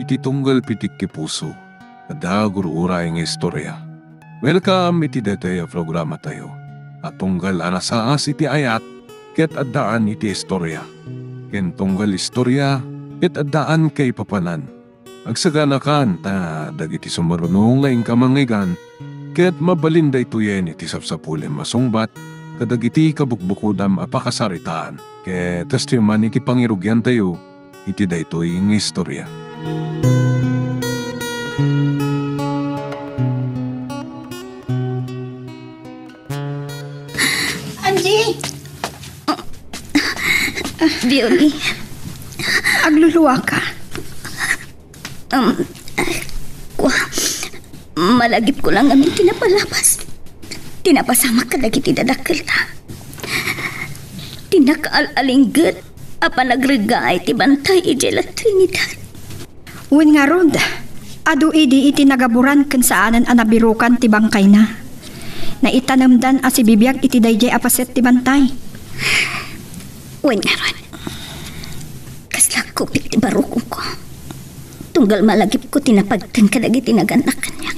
iti tunggal pitik ki puso, ada guru-uray nga istorya. Welcome iti detaya programa tayo. At tunggal anasaas iti ayat, ket addaan iti istorya. Ken tunggal istorya, ket addaan kay papanan. Agsaganakan ta dagiti sumarunong laing kamangigan, ket mabalinday tuyen iti sapsapulem masungbat, kadagiti kabukbukudam apakasaritaan. Ket testiman iti pangirugyan tayo, iti daytoy nga istorya. Angie! Violi, agluluwa ka. Malagip ko lang amin tinapalapas. Tinapasama ka lagi tidadakil ta. Tinakaalinggit apa nagregay ti bantay ijela Trinidad. Uwin nga rod, adu idi iti nagaburan ken saanan anabirukan ti bangkay na. Naitanamdan as ibibiyag iti dayjay apaset ti bantay. Uwin nga rod, kaslak kupik ti barukong ko. Tunggal malagip ko tinapagtan ka lagi tinaganak kanya.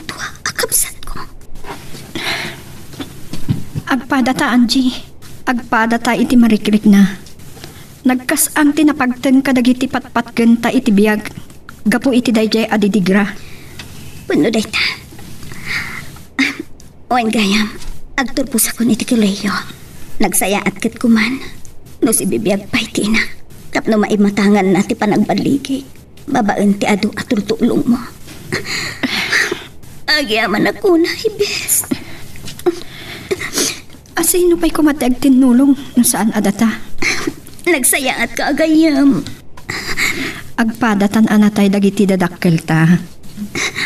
Tuwa akapsat ko. Agpadata, Angie. Agpadata iti marikrik na. Nagkasang tinapagtan kadagiti patpatgen ta iti biyag. Gapu iti dayjay adidigra. Puno day ta. Oen gayam, agturpos ako iti kuleyo. Nagsaya at kat kuman. No si bibiyag pa iti na. Tapno maimatangan na ti panagbaligi. Babaen ti adu at tultulong mo. Agyaman ako na, ibes. Asino pa'y kumatag tinulong no saan adata? Nagsaya at kaagayam. Agpadatan anatay dagiti dadakkel ta.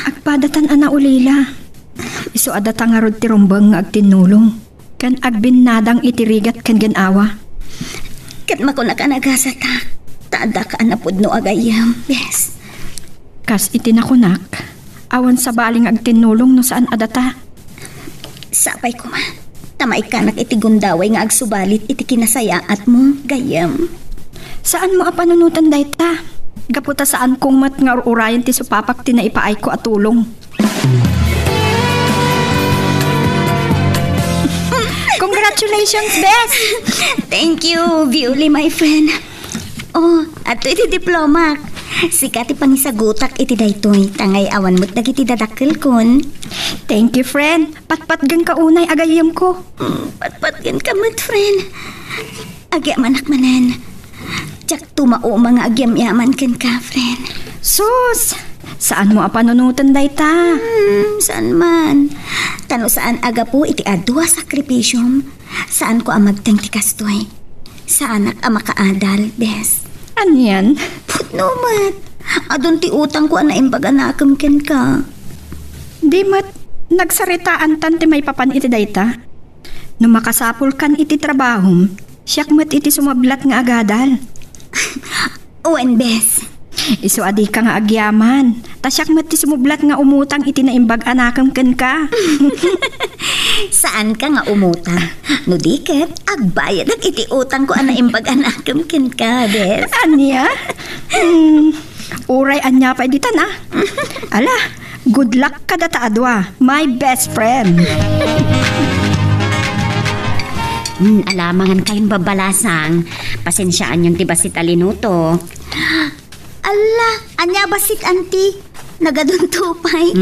Agpadatan ana ulila. Isu adata nga rod ti rumbang nga agtinulong. Kan agbinadang itirigat kan ganawa. Kat makuna ka nagasa ta. Taada ka anapod no agayam, yes. Kas itinakunak, awan sa baling agtinulong no saan adata. Sapay ko man. Tamay ka iti gundaway nga agsubalit iti kinasayaat mo, gayam. Saan mo apanunutan dayta? Gaputa saan kong mat nga urayan ti supapak ti naipaay ko at tulong. Congratulations, Bes! Thank you, Violi, my friend. Oh, ato iti diploma. Sikati pangisagutak iti daytoy. Tangay awan mo't dagiti dadakkel kon. Thank you, friend. Patpatgan ka unay agayam ko. Patpatgan ka mat, friend. Agyaman akmanan. Tsak tumao mga agyam-yaman kan ka, friend. Sus! Saan mo apanunutan dayta? Saan man? Tano saan aga po iti adwa sakripisyum? Saan ko ang magtang ti kastoy? Saan ang makaadal, Bes? Anyan? Putno mat. Adon ti utang ko na imbaga nakamken ka. Di mat, nagsaritaan tan ti may papan iti dayta. No makasapul kan iti trabahom, siyak mat iti sumablat nga agadal. Uwan, Bes. Isu adi ka nga agyaman. Tasyak mat ti sumublat nga umutang iti naimbag anakamken ka. Saan ka nga umutang? No diket, agbayad at iti utang ko ana imbag anakamken ka, Bes. Anya? Uray anya pa editan ah. Ala, good luck ka data adwa, my best friend. Alamangan kayong babalasang. Pasensyaan yung tiba si Talinuto. Ala, anya basit anti? Nagadun tupay.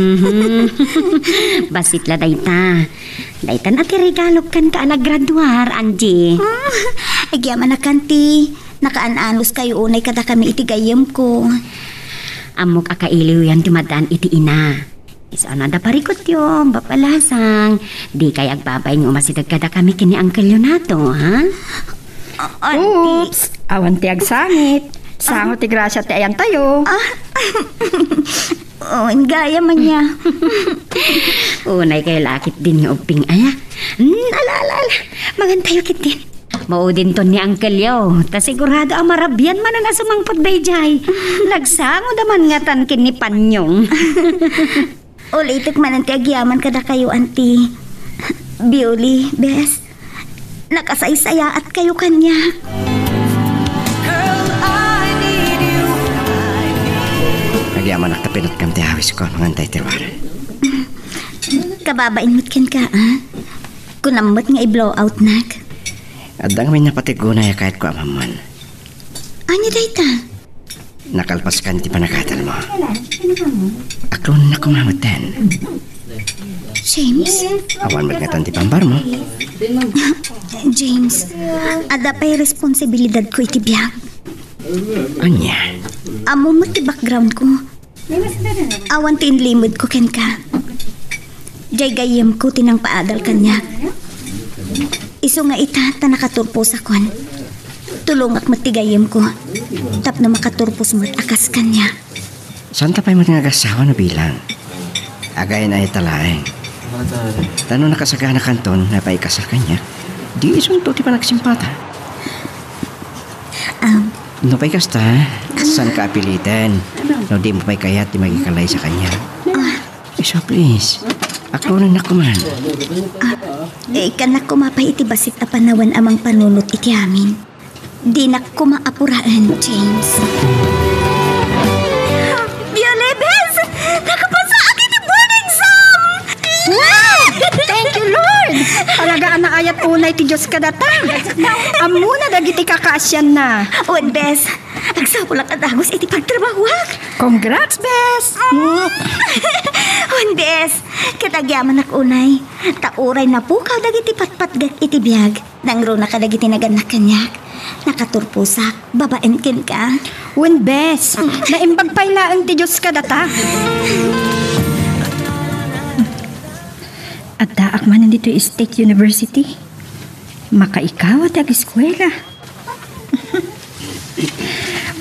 Basit la dayta. Dayta na kirigalog kan ka naggraduar, Angie. Agyaman na kanti. Nakaananos kayo unay kada kami itigayam ko. Amok akailiw yan tumadaan iti ina. Isa na da parikot yung bapalasang. Di kay agbabay ng umasidag kada kami kini Uncle Leonato, ha? Oops, awan ti agsangit. Sango ti grasya ti ayan tayo. Gaya man niya. Unay kay lakit din yung uping aya. Ala. Magantayo kit din. Maudin to ni Uncle Leo. Ta sigurado ang marabyan man na sumangpot bayjay. Nagsango daman nga tan kini Panyong. Ulitik man ang tiagyaman kada kayo, Auntie. Bioli, Bes. Nakasaysaya at kayo kanya. Girl, I need you. agyaman nakapinot kam ti hawis ko mangantay tirwar. Kababain mo't ken ka, ah? Kunamot nga i-blow out nak. Adang may napatigunay kahit ko amaman. Anya dayta? Nakalpas ka ti panakatal mo. Akron na kumamatan. James? Awan magngatan ti pambar mo. James, ada pa'y responsibilidad ko itibiyag. Anya? Amo mo ti background ko. Awan ti inlimod ko ken ka. Jay gayem ko tinang paadal kanya. Iso nga ita ta nakaturpos akon. Tulong ak matigayem ko. Tap na makaturpos mo't akas kanya. Saan tapay mo tinagasawa na bilang? Agayan ay talaeng. Tano nakasagana kanton na paikasal kanya. Di isunto ti pa nagsimpata. No pa'y kasta, saan ka apilitan? No di mo pa'y kayat di magikalay sa kanya. So please, ako rin ako man. Kanak kumapay iti basit a panawan amang panunot iti amin. Di na kumaapuraan, James. Biolebes! Nakapasa akin ti board exam! Wow! Thank you, Lord! Talagaan na ayat unay ti Diyos kadata. Amuna dagiti kakaasyan na. Wan, Bes. Agsapo lang kadagos iti pagtrabawak. Congrats, Bes! Wan, Bes. Katagyaman ak unay. Tauray na po ka dagiti patpatgat iti biyag. Nangro na kadagiti naganak kanyak. Nakaturpusak. Babaen ken ka. Wen, Bes. Naimbag pailaang ti Diyos kadata. At daak man nandito State University. Makaikaw at ag-eskwela.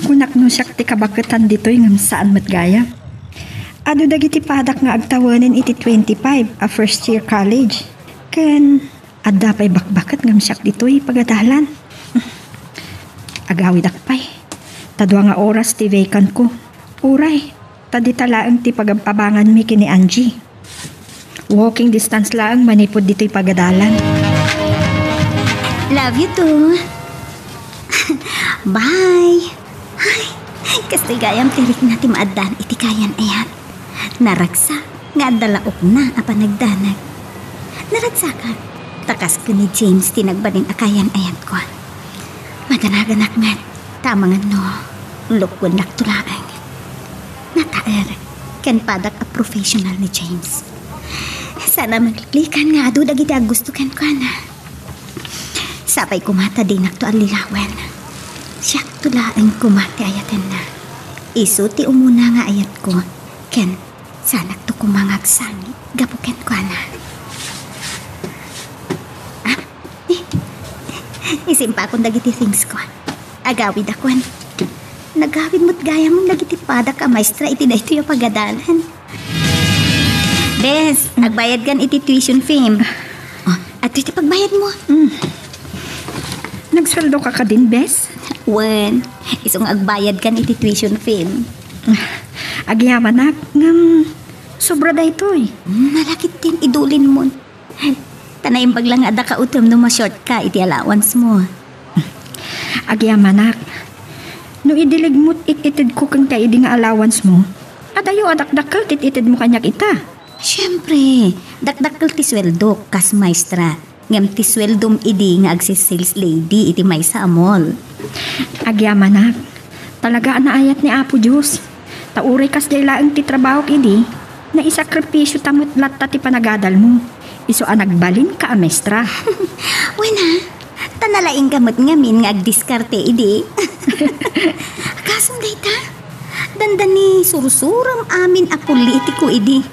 Kunak no siyak ti kabakatan dito'y ngam saan matgaya. Ado dagiti padak nga agtawanin iti 25 a first year college. Ken adda pa'y bakbakat ngam siyak dito'y pagadalan. Agawid akpay. Tadwa nga oras ti vacant ko. Uray, tadi talaang ti pagabangan mi kini Angie. Walking distance lang manipod dito'y pagadalan. Love you too. Bye. Ay, kastoy gayam tirik na ti maadan iti kayan ayan. Naragsa, nga dalaok na apa nagdanag. Naragsa ka, takas ko ni James tinagbaling akayan ayan ko. Maganaganag nga, tamangan no, lukwan naktulaan. Nataer, ken padak a professional ni James. Sana maglikan nga ado dagiti gusto ken ko na. Sapay kumata din nakto alilawan. Siyak tulaan kumati ayaten na. Isu ti umuna nga ayat ko. Ken, sanak to kumangag sangit. Gapuken ko na. Isimpa akong dagiti things ko. Agawid akon. Nagawid mo't gaya mong dagiti pada ka maestra iti da ito yung pagadalan. Bes, agbayad kan iti tuition fee. At iti pagbayad mo. Nagsweldo ka ka din, Bes? Wen, isong agbayad kan iti tuition fee. Agyaman na, ngam, sobra da ito eh. Malakit din, idulin mo. Tanayang baglang ada ka utom no ma-short ka iti allowance mo. Agyaman na, no idilig mo't ititid ko kang tayo di nga allowance mo, adayo adakdakal tititid mo kanyak ita. Siyempre, dakdakal ti sweldo, kas maestra. Ngam ti sweldom idi nga agsi-sales lady iti may sa amol. Agyaman na, talaga naayat ni Apo Diyos. Tauray kas daylaang ti trabaho idi, na isakripisyo tamot latta ti panagadal mo. Iso anagbalin ka amestra. Wena, tanalaing gamot ngamin nga agdiskarte idi. Kasong dayta, dandan ni surusuram amin a politiko idi.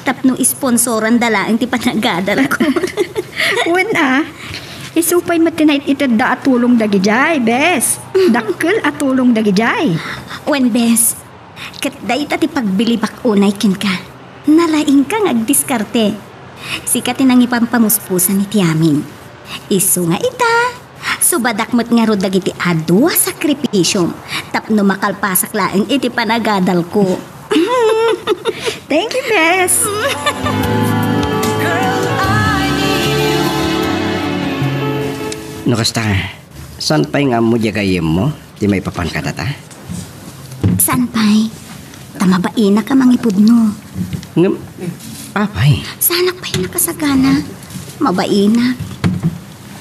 Tapno isponsoran dalaang ti panagadal ko. Wena, isupay matinait itad da atulong dagijay, Bes. Dakkel atulong dagijay. Wen, Bes, kat dayta ti pagbili bakunay kin ka. Nalaing kang agdiskarte. Sikat tinang ipampamuspusan iti amin. Isu nga ita, subadak mo't nga ro dagiti adwa sakripisyo. Tapno makalpasak laeng iti panagadal ko. Thank you, Bes. No kasta, saan pa'y nga mo diyagayem mo? Di may papan ka tata? Saan pa'y? mabaina ka mangipudno. Ngam, apay. Sana pa'y nakasagana. Mabaina.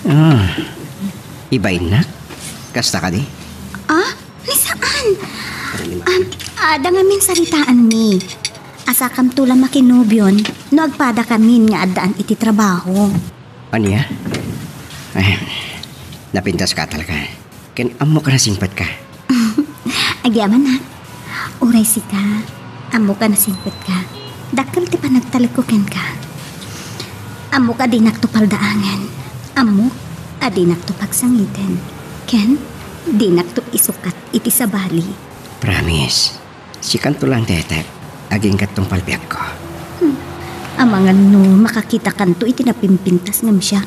Ah, ibain na? Kasta ka di? Ah? Ni saan? Ada nga min saritaan mi. Asa kam tula makinubyon, no agpada kamin nga adaan iti trabaho. Ano ya? Ay, napintas ka talaga. Ken amo ka na singpat ka. Agyaman na. Uray si ka. Amo ka na singpet ka. Dakkel ti panagtalikuken ka. Amo ka di nagtupaldaangan. Amo adi nagtupagsangitan. Ken, di nagto isukat iti sa bali. Promise. Si kanto lang tetep. Aging katong palbiag ko. Amangan no, makakita kanto iti napimpintas ngam siya.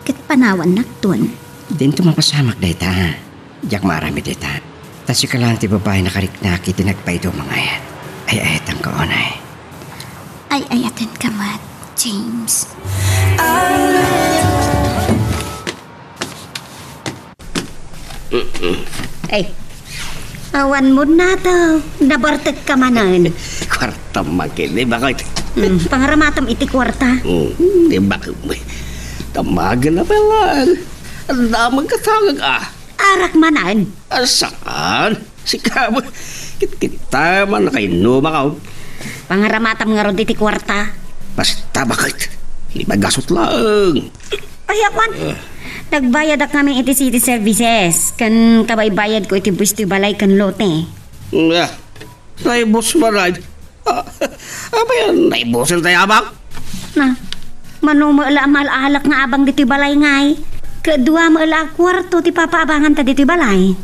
Ket panawan nakton. Din tumapasamak dayta. Diyak marami dayta. Tas si kalang ti babae nakariknak iti nagpaido mga yan. Ay ayatang kaonay. Ay ayatan ka mat, James. Ay, awan mo na daw. Nabartag ka manan. Kwarta makin, di ba kayo? Pangaramatam iti kwarta. Di ba kayo? Tamagan na pala. Ang damang katawag Arak manan. Saan? Si Kamo. Kita man na kayo numa ka. Pangaramatam nga ron iti kwarta. Basta bakit? Ibagasot lang. Ay, akwan. Nagbayad ak namin iti city services. Kan kabaybayad ko iti buwis ti balay kan lote. Naibos ba na? Apa yan? Naibosan tayo abang? Na, manumaala malaalak nga abang diti balay ngay. Kedua maala kwarto ti papaabangan ta diti balay.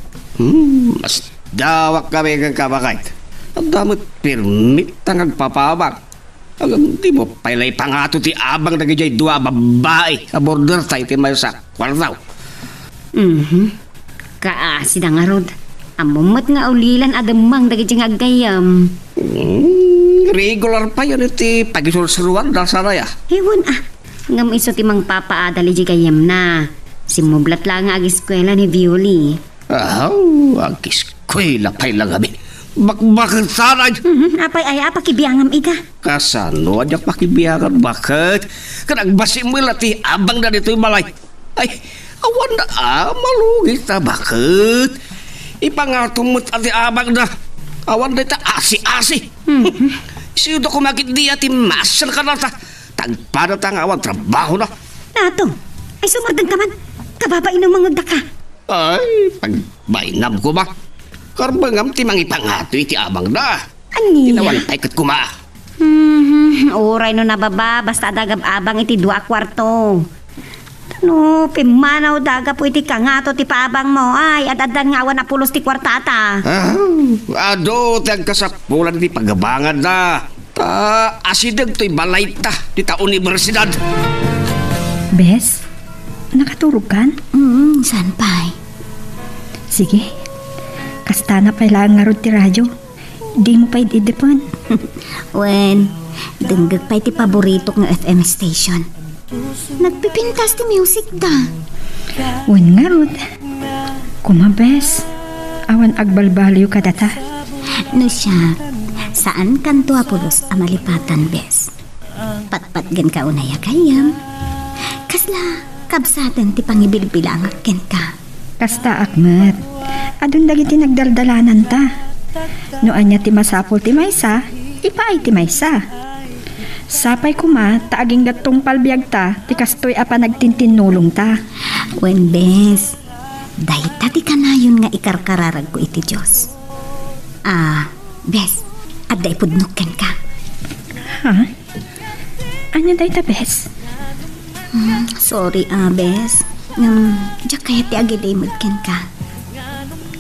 Mas dawak kami kang kabakit. Ang damot permit ang papabang. Alam, di mo pailay pangato ti abang nagijay dua babae sa border tayo ti may sa kwartaw. Kaasi na nga rod. Amumat nga ulilan adamang dagiti nga agayam. Regular pa yun iti pagisulsuruan dahil saraya. Ewan ngam iso ti mang papaadali di gayam na. Simublat lang nga agiskwela ni Violi. Ang kiskwela pa'y lang kami. Bakit sana? Apay ay apakibiyangam ika. Kasano aja pakibiyakan bakit? Kanagbasi mo lati abang na dito'y malay. Ay, awan na malugi ta bakit? Ipangatong mo ati abang na. Awan na ita asi-asi. Siyo ko makit di ati masal ka na ta. Tagpada ta nga awan trabaho na. Nato, ay sumardang ka man. Kababain ng mga daka. Ay, pagbainam ko ba? Karbangam ti mangipangato iti abang na. Aniya? Tinawantay kat kuma. Oray no nababa, basta dagab abang iti 2 kwarto. No, pimanaw daga po iti kangato ti paabang mo. Ay, adadan nga awan na pulos ti kwartata. Ado, tagkasapulan ti pagabangan na. Asidag to'y balay ta, ti ta universidad. Bes, nakaturog kan? Saan pa'y? Sige, kasta na pala nga rod ti radyo. Di mo pa'y idipon. Wen, denggag pa'y ti paborito ng FM station. Nagpipintas ti music da. Wen nga rod. Kumabes, awan agbalbalyo ka data. No siya, saan kanto apulos amalipatan bes? Patpatgan ka unaya kayam. Kasla, kabsatan ti pangibilbilang ken ka. Kasta akmat, adun dagiti nagdaldalanan ta. No anya ti masapol ti maysa, ipaay ti maysa. Sapay kuma, taaging gatong palbiag ta, ti kastoy apa nagtintinulong ta. Wen bes, dahita ti kanayon nga ikarkararag ko iti Diyos. Bes, adda ipudnukken ka. Ha? Anya day ta, bes? Sorry, bes. Diyak kaya ti agidimudken ka.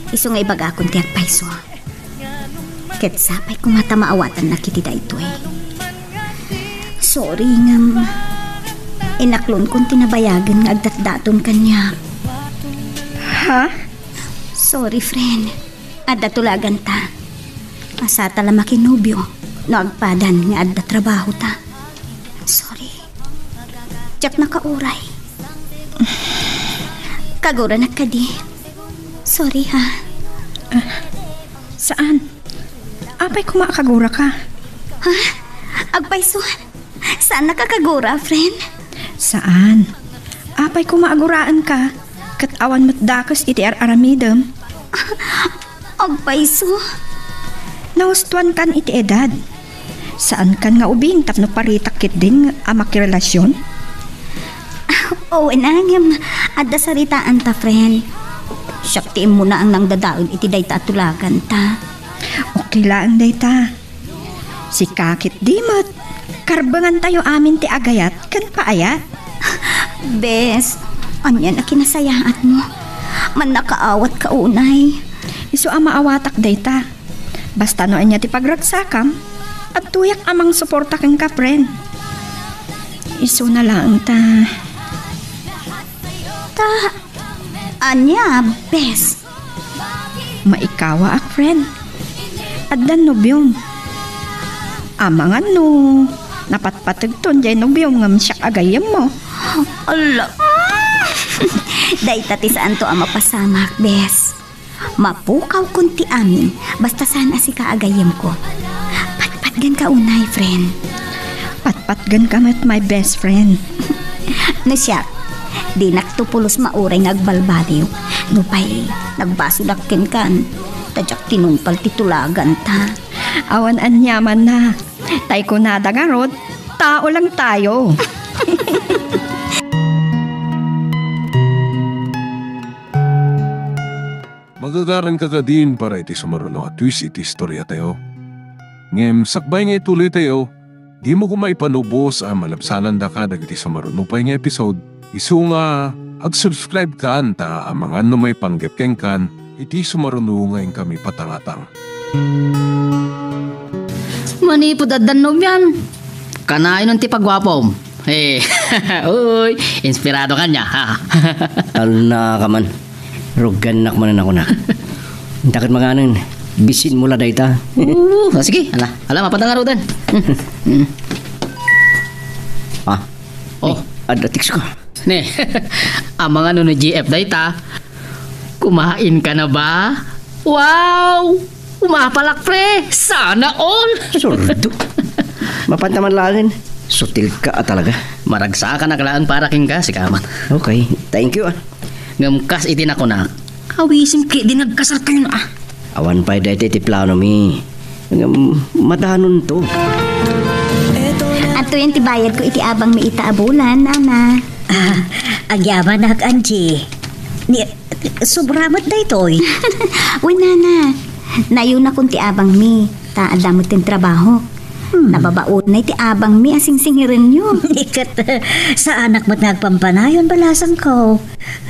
Iso nga ibagakon ti agpayso. Ket sapay kumata maawatan na kiti da ito eh. Sorry nga, inaklon kong tinabayagan nga agdatdaton kanya. Ha? Sorry, friend. Adda tulagan ta. Asata la makinubyo. No agpadan nga adda trabaho ta. Sorry. Diyak nakauray. Kagura na ka di. Sorry ha. Saan? Apay kumakagura ka. Agpayso, saan nakakagura, friend? Saan? Apay kumaaguraan ka. Kat awan mo't dakas iti aramidem. Agpayso, Naustuan kan iti edad. Saan kan nga ubing tapno paritakit din ang makirelasyon? oo nangim, adda saritaan ta, friend. Syaktiin mo na ang nangdadaon iti dayta at tulagan ta. Okay lang dayta. Si kakit dimot. Karbangan tayo amin ti agayat kan paayat. Bes, anya na kinasayaat mo. Man nakaawat ka unay. Isu ang maawatak dayta. Basta no anya ti pagragsakam at tuyak amang suporta kang ka, friend. Isu na lang ta. Anya, bes. Maikawa ak, friend. Addan nobyong. Amangan no. Napatpatagton jay nobyong ngam siya agayam mo. Ala. Dayta ti saan to ang mapasamak, bes. Mapukaw kunti amin, basta sana si kaagayam ko. Patpatgan ka unay, friend. Patpatgan ka met my best friend. No siya, di naktupulos mauray ngagbalbaliw. No pa'y nagbasulakin kan. Tadyak tinumpal titulagan ta. Awan anyaman na. Tay ko nada nga rod, tao lang tayo. Magagaran ka din para iti sumaruno at twist iti istorya tayo. Ngem, sakbay nga ituloy tayo, di mo kumaipanubos ang malapsanan da ka dagiti sumaruno pa nga episode. Isu nga, ag-subscribe ka anta ang mga ano may panggepkeng kan, iti sumaruno ngayon kami patangatang. Manipod at danom yan. Kanain ng tipagwapom. Uy, inspirado ka niya, ha? Alna ka man. Rugan man ako na. Takit mga anin, bisin mula dayta. Sige, mapadang araw din. Ada tiks ko. Ne, ang mga no GF dayta, kumain ka na ba? Wow! Umapalak pre! Sana all! Sordo. Mapantaman langin. Sutil ka talaga. Maragsa ka na kalaan para king ka, si Kaman. Okay, thank you Ngamkas itin ako na. Hawisim ki, di nagkasal kayo na Awan pa dahil ti plano mi. Madanon to. At yung tibayad ko iti abang may itaabulan, nana. Agyaman na Angie. Sobramat na ito'y. Uy, nana. Nayon na kung ti abang mi. Taadamot tin trabaho. Nababaon na iti abang mi asing singirin nyo. Ikat sa anak mo't nagpampanayon balasang ko.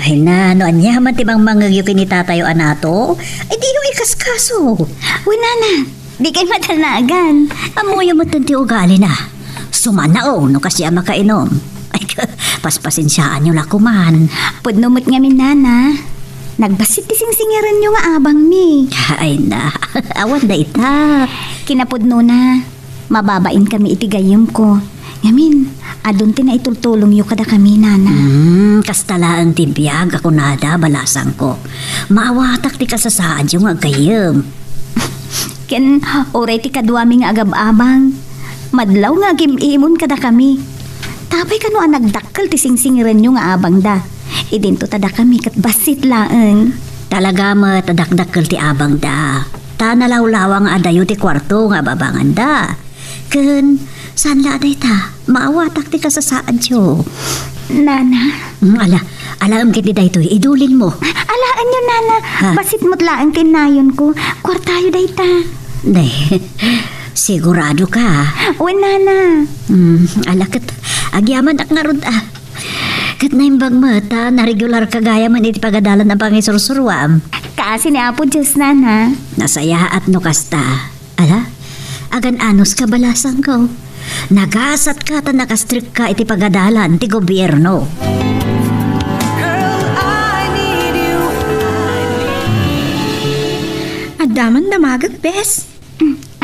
Ay na, no anyaman tibang mangyayukin ni tatayo anato. Ay di yung ikaskaso. Uy, nana. Di kayo matanagan. Amoy mo ti ugali na. Sumanao no kasi makainom. Ay paspasensyaan nyo na kuman. Pudnumot nga min, nana. Nagbasit ti singirin nyo nga abang mi. Ay na, awan na ita. Kinapudno na. Mababain kami iti gayam ko. Ngamin, adun ti na itultulong yu kada kami, nana. Kastalaan ti biyag ako nada balasang ko. Maawatak ti kasasaan yung agayam. Ken, oray ti kadwami nga agab-abang. Madlaw nga agimimon kada kami. Tapay ka no ang nagdakkel ti singsingiran nyo nga abang da. Idinto tada kami kat basit laeng. Talaga matadakdakkel ti abang da. Tanalawlawang adayo ti kwarto nga babangan da. Ken, saan laday ta? Maawatak ti kasasaan tiyo. Nana. Alam kiti da ito, idulin mo. Alaan nyo, nana. Basit mo't laeng kinayon ko. Kwartayo day ta. Sigurado ka. Uy, nana. Kat, agyaman ak nga rod Kat na imbang mata, na regular kagaya man iti pagadalan ng pangisursurwam. Kaasi ni Apo Diyos, nana. Nasaya at no kasta. Agan anos ka balasang ko. Nagasat ka ta nakastrik ka iti pagadalan ti gobyerno. Adaman damagag, bes.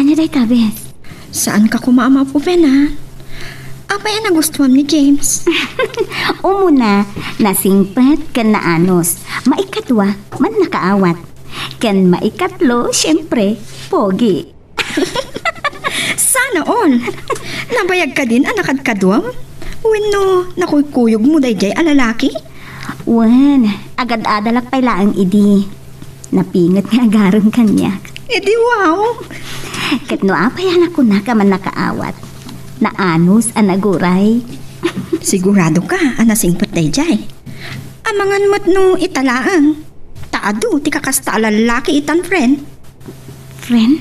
Ano day ta, bes? Saan ka kumaama po, Ben, ha? Apa yan nagustuhan ni James? Umuna, nasingpat kan na anos. Maikatwa, man nakaawat. Kan maikatlo, syempre, pogi. Sana all. Nabayag ka din anakad kadwam? Wenno, nakukuyog mo dayjay alalaki? Wen, agad adalak pay laang idi. Napingat nga agarang kanya. Di wow. Ket no apayan ako na ka man nakaawat. Naanos ang naguray. Sigurado ka, anasingpot dayjay. Amangan mo't no italaang. Taado, ti kakasta lalaki itan friend. Friend?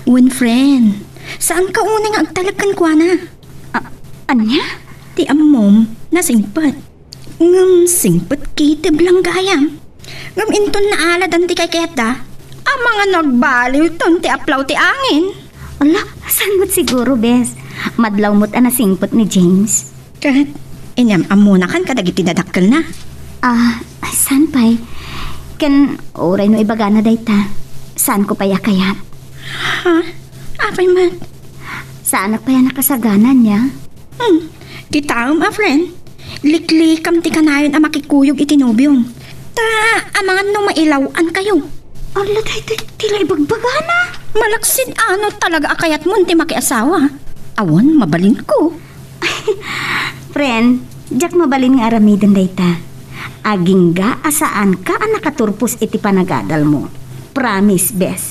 Wen friend, saan ka unang agtalagan kwa na? Anya? Ti amom, nasingpot. Ngam singpot kita belanggayam. Ngam inton na ala dan ti kay keta. Ang mga nagbaliw ton ti aplaw ti angin. Ala, saan mo't siguro, bes? Madlaw mo't anasingpot ni James. Kat, inyam amuna kan kadagiti dadakkel na. Saan pa'y? Ken, oray no ibaga na dayta. Saan ko pa'y akayat? Ha? Apay man? Saan pa yan nakasaganan niya? Kitaom friend. Liklikam ti kanayon ang makikuyog itinubyong. Ta, amangan nung mailawan kayo. Ala, dayta, tila ibagbagana. Malaksid ano talaga akayat mo ti makiasawa. Awan, mabalin ko. Friend, jak mabalin nga aramidan dayta. Aging ga asaan ka ang nakaturpos iti panagadal mo. Promise, bes.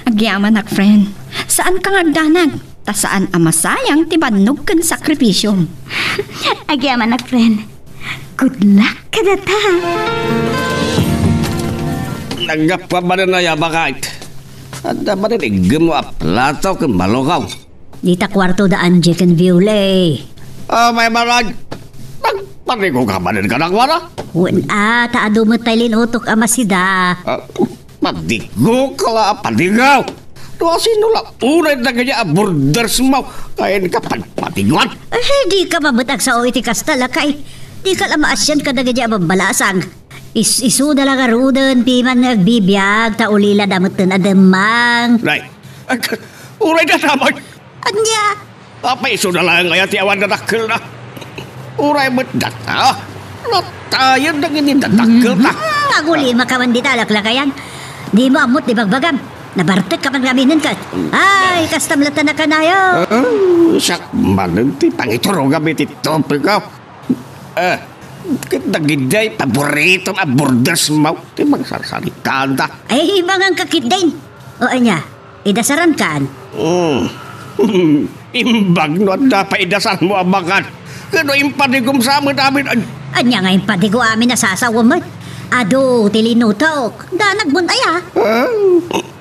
Agyaman nak friend. Saan ka ngagdanag? Ta saan amasayang ti bannog ken sakripisyo. Agyaman nak, friend. Good luck ka data. Nagapa ba na ya bakit? At dapat igem mo a plato ken malokaw. Dita kwarto daan Jen Viole. May marag. Nagpanigo ka ba din ka na kwara? Taado mo tayo linutok amasida. Padigo ka la padigaw. Doa sinula unay na kanya borders mo. Kain ka patiguan. Di ka mabutag sa oiti kastala kay. Di ka lamaasyan ka na kanya mabalasang. Isu na lang arudan, di man nagbibiyag, taulila damot na ademang. Nay, uray na naman. Anya? Apa isu na lang kaya tiawan na dakil na. Uray mo't data. Natayan na gini dadakil na. Agulima ka man di talaklakayan. Di mo amot di bagbagam. Nabartek ka pang gaminin ka. Ay, kastamlatan na ka na yun. Sak manan ti pangituro kami ti tope ka. Kita giday paborito nga borders mo. Ti magsasalitaan ta. Ay, mangang kakit din. O anya, idasaran kan. Imbag no at dapat idasal mo abakan. Kano impadigom sa amin namin. Anya nga yung padigo amin na sasawa mo. Ado, tilinutok. Danag buntaya.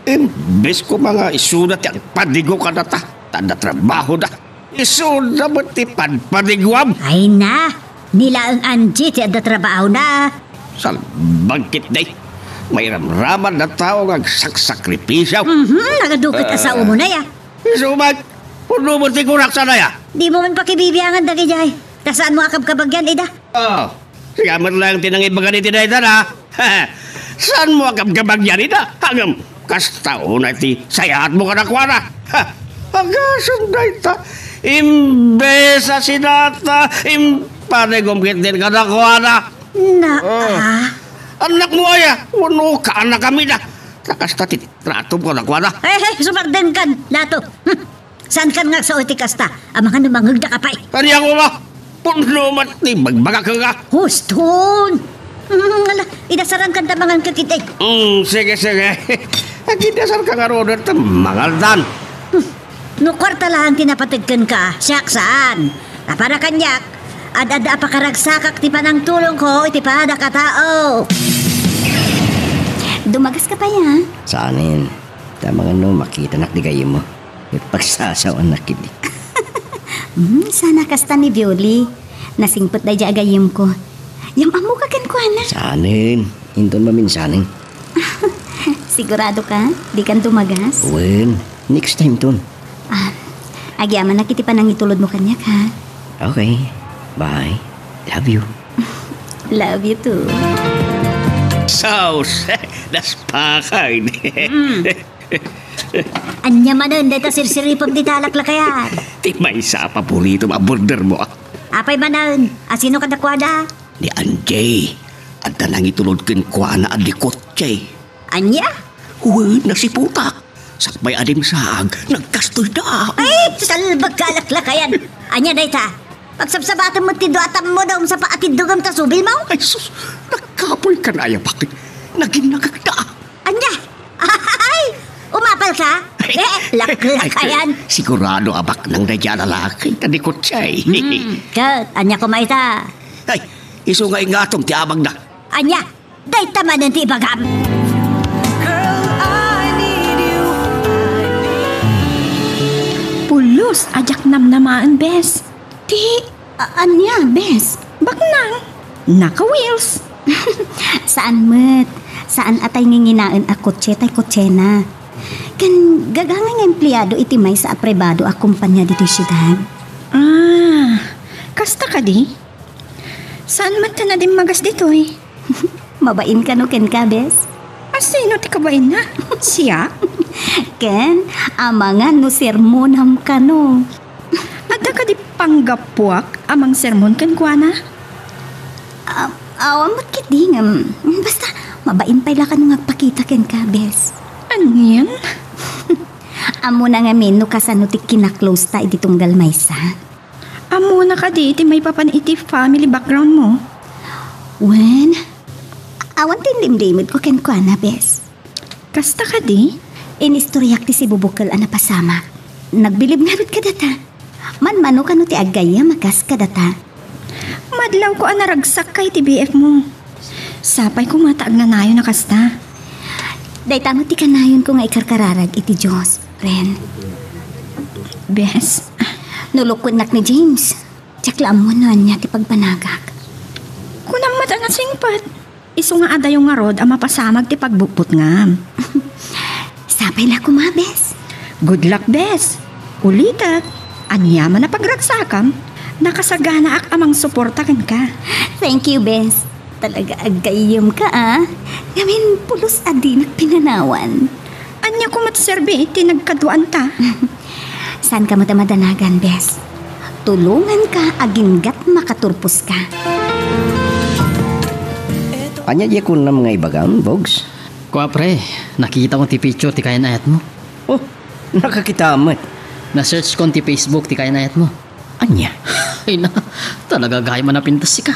Imbes ko mga isudat yung padigo ka na ta. Tanda trabaho na. Isudat mo ti padiguam. Ay na, nila ang anji ti adda trabaho na. Sal bangkit day. May ramraman na tao nga saksakripisyaw. Nagadukit asawa mo na ya. Isumat, puno mo ti kurak sana ya. Di mo man pakibibiyangan dagi jay. Tasaan mo akab-kabagyan, Ida? Siyamat lang tinangibagan iti dayta na. Saan mo akab-kabagyan ida? Hangam, kastao na iti sayahat mo ka na kwara. Hagasan dayta. Imbesa sinata, impanegumkit din ka na kwara. Anak mo aya, uno ka anak kami na. Nakasta titrato mo na kwara. Sumarden kan, lato. Saan kan nga sa iti kasta? Ang mga numangag na kapay. Kaniya ko ba? Puno mati, magbaga ka nga. Huston! Idasaran kan tamangan kakitay. Sige. Agidasar ka nga ron at mangaldan. No kwarta lang tinapatigkan ka, siyak saan? Para kanyak, ad-ada pa karagsakak ti panang tulong ko, iti pada ka tao. Dumagas ka pa yan. Saanin, tamang makita nakdigay mo. Pagsasawan na kidi. Sana kasta ni Violi. Nasingpot na dya agayim ko. Yung amo ka kan ko, na. Saanin, hinton maminsaning. Sigurado ka? Di kan tumagas? Wen, next time ton. Agyaman na kiti pa nang itulod mo kanyak, ha? Okay, bye. Love you. Love you too. Sauce, naspakay. Anya manan, dito sirsiripag di talaklakayan. Di may isa paborito border mo. Apay manan, asino kadakwada? Ni Anjay, at nang itulod kin kwa na adikot, Jay. Anya? Uy, nasiputa. Sakbay adim saag, nagkastoy da. Ay, salbag kalaklakayan. Anya dayta. Pagsabsabatan mo tido atam mo daw sa paatid dugam ta subil mo. Ay sus, nagkapoy ka na aya bakit? Naging nagagda. Anya. Ay, umapal ka? Laklakayan. Sigurado abak nang nadya lalaki, tanikot siya eh. Kat, anya kumaita. Ay, iso nga ingatong ti abang na. Anya, dayta man ang tibagam. Pulos, ajak namnamaan, bes. Ti, anya, bes? Baknang, naka-wheels. Saan met? Saan atay nginginaan a kotse tay kotse na? Kan gagangang empleyado iti may sa aprobado a kumpanya dito syudad. Ah, kasta ka di? Saan man ka na din magas dito eh? Mabain ka no ken ka, bes? Asino ti kabain na? Siya? Ken, amangan no sermonam ka no. Ada ka di panggapuak amang sermon kan kuana? Awam mo't kiti nga. Basta, mabain pala ka nung agpakita ken ka, bes. Ano yan? Amo na nga men no kasano ti kinaklose ta iti tunggal maysa. Amo na ka di iti may papan iti family background mo. Wen, awan tindim-dimod ko ken kuana, bes. Kasta ka di? Inistoryak ti si Bubukal a napasama. Nagbilib nga rin ka data. Man-mano ka no ti agaya makas ka data. Madlaw ko anaragsak kay ti BF mo. Sapay ko mataag na nayo na kasta. Dayta mo ti kanayon ko nga ikarkararag iti Diyos, Ren. Bes, Nulukod nak ni James. Tiyaklaan mo na niya ti pagpanagak. kunang mata nga singpat. Iso nga ada yung nga rod ang mapasamag ti pagbukput nga. Sapay la kumabes. Good luck, bes. Ulitat, anyaman na pagragsakam. Nakasagana ak amang suportakan ka. Thank you, Bes. Talaga agayom ka, ah. Ngamin pulos adi pinanawan. Anya ko matserbi iti nagkaduan ta. Saan ka matamadanagan, Bes? Tulungan ka aginggat makaturpos ka. Anya di ko na mga ibagam, Bogs? Kuha pre, nakita ko ti picture ti kayan ayat mo. Oh, nakakitamat. Na-search ko ti Facebook ti kayan ayat mo. Anya? Ay na, talaga gaya man napintas si ka.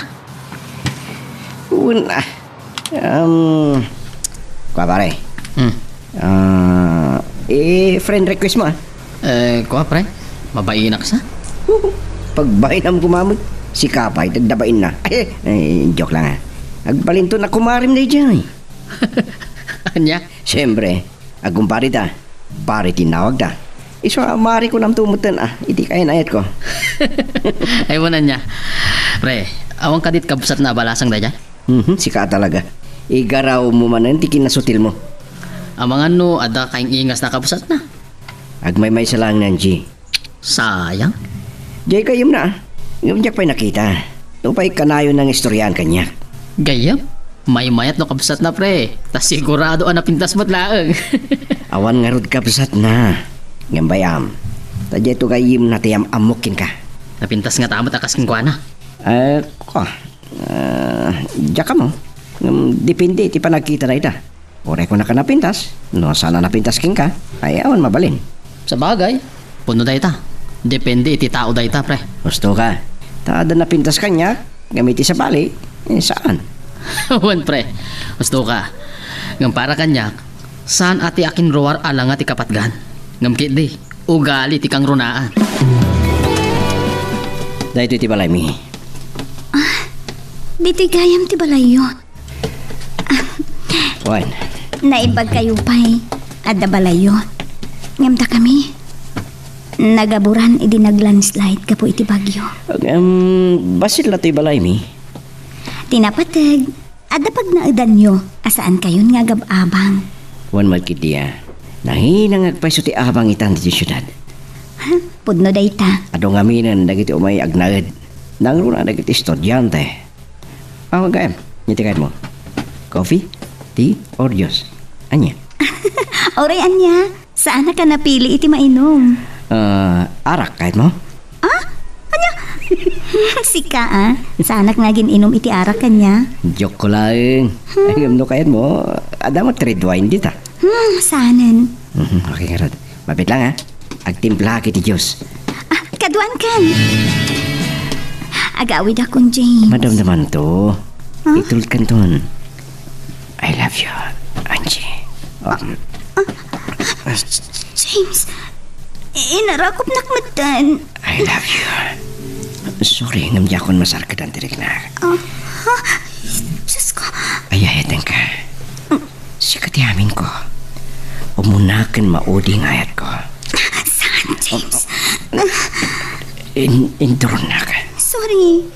Una. Kuha pare. Friend request mo ah. Kuha pre, mabainak sa? Pagbain ang gumamot, si Kapay, dagdabain na. Joke lang ah. Agbalinto na kumarim na dyan. Anya? Siyempre, agumpari ta. Pare tinawag ta. Iso mari ko nam tumutan iti kain ayat ko. Ay mo na niya. Pre, awang kadit kabsat na balasang da dyan? Sika talaga. Igaraw mo manan ti kinasutil mo. Amangan no, ada kaing ingas na kabsat na. Agmay-may sa lang nanji. Sayang. Jay kayom na. Ngayon pa'y nakita. Tupay kanayo ng istoryahan kanya. Gayam? May mayat no kabsat na pre. Tas sigurado napintas mo't laeng. Awan nga rod kabsat na. Ngambayam. Tadya ito kayim na tiyam amukin ka. Napintas nga tamot akas king kuana. Diya ka mo. Depende iti panagkita na ita. Ore ko na ka napintas. No, sana napintas king ka. Ay awan mabalin. Sa bagay, puno da ita. Depende iti tao da ita pre. Gusto ka. Taada napintas kanya. Gamiti sa bali. Saan? Wan pre, gusto ka. Ngam para kanyak, saan ati akin roar alang ati kapatgan? Ngam di, ugali ti kang runaan. Dahito iti balay mi. Dito'y gayam ti balayo. Wan. Naibag kayo pa'y adda balayo. Ngamta kami. Nagaburan idi naglandslide ka po iti bagyo. Basit la to'y balay mi. Tinapatag. Adda pag naedan nyo, asaan kayon nga gababang. Wan magkitiya. Nahinang agpaiso ti abang itan ti syudad. Pudno dayta. Ado nga minan dagiti umay agnaed. Nangruna dagiti estudyante. Gayam, niti kahit mo. Coffee, tea, or juice? Anya? Oray anya, saan na ka napili iti mainom? Arak kahit mo? Sika saanak naging inom iti arak kanya. Joke ko lang. Ayam no kahit mo, ada mo trade wine dita. Sanan. Okay nga rod. Mabit lang ha. Agtimpla kiti Diyos. Kaduan kan. Agawid akong James. Madam naman to. Itulad kan ton. I love you, Angie. James, inarakop nakmatan. I love you. Sorry, ngamdi akong masarkadan tirik na. Diyos ko. Ayahetan ka. Sikatiamin ko. Umunakan mauding ayat ko. Saan, James? Inturon na ka. Sorry.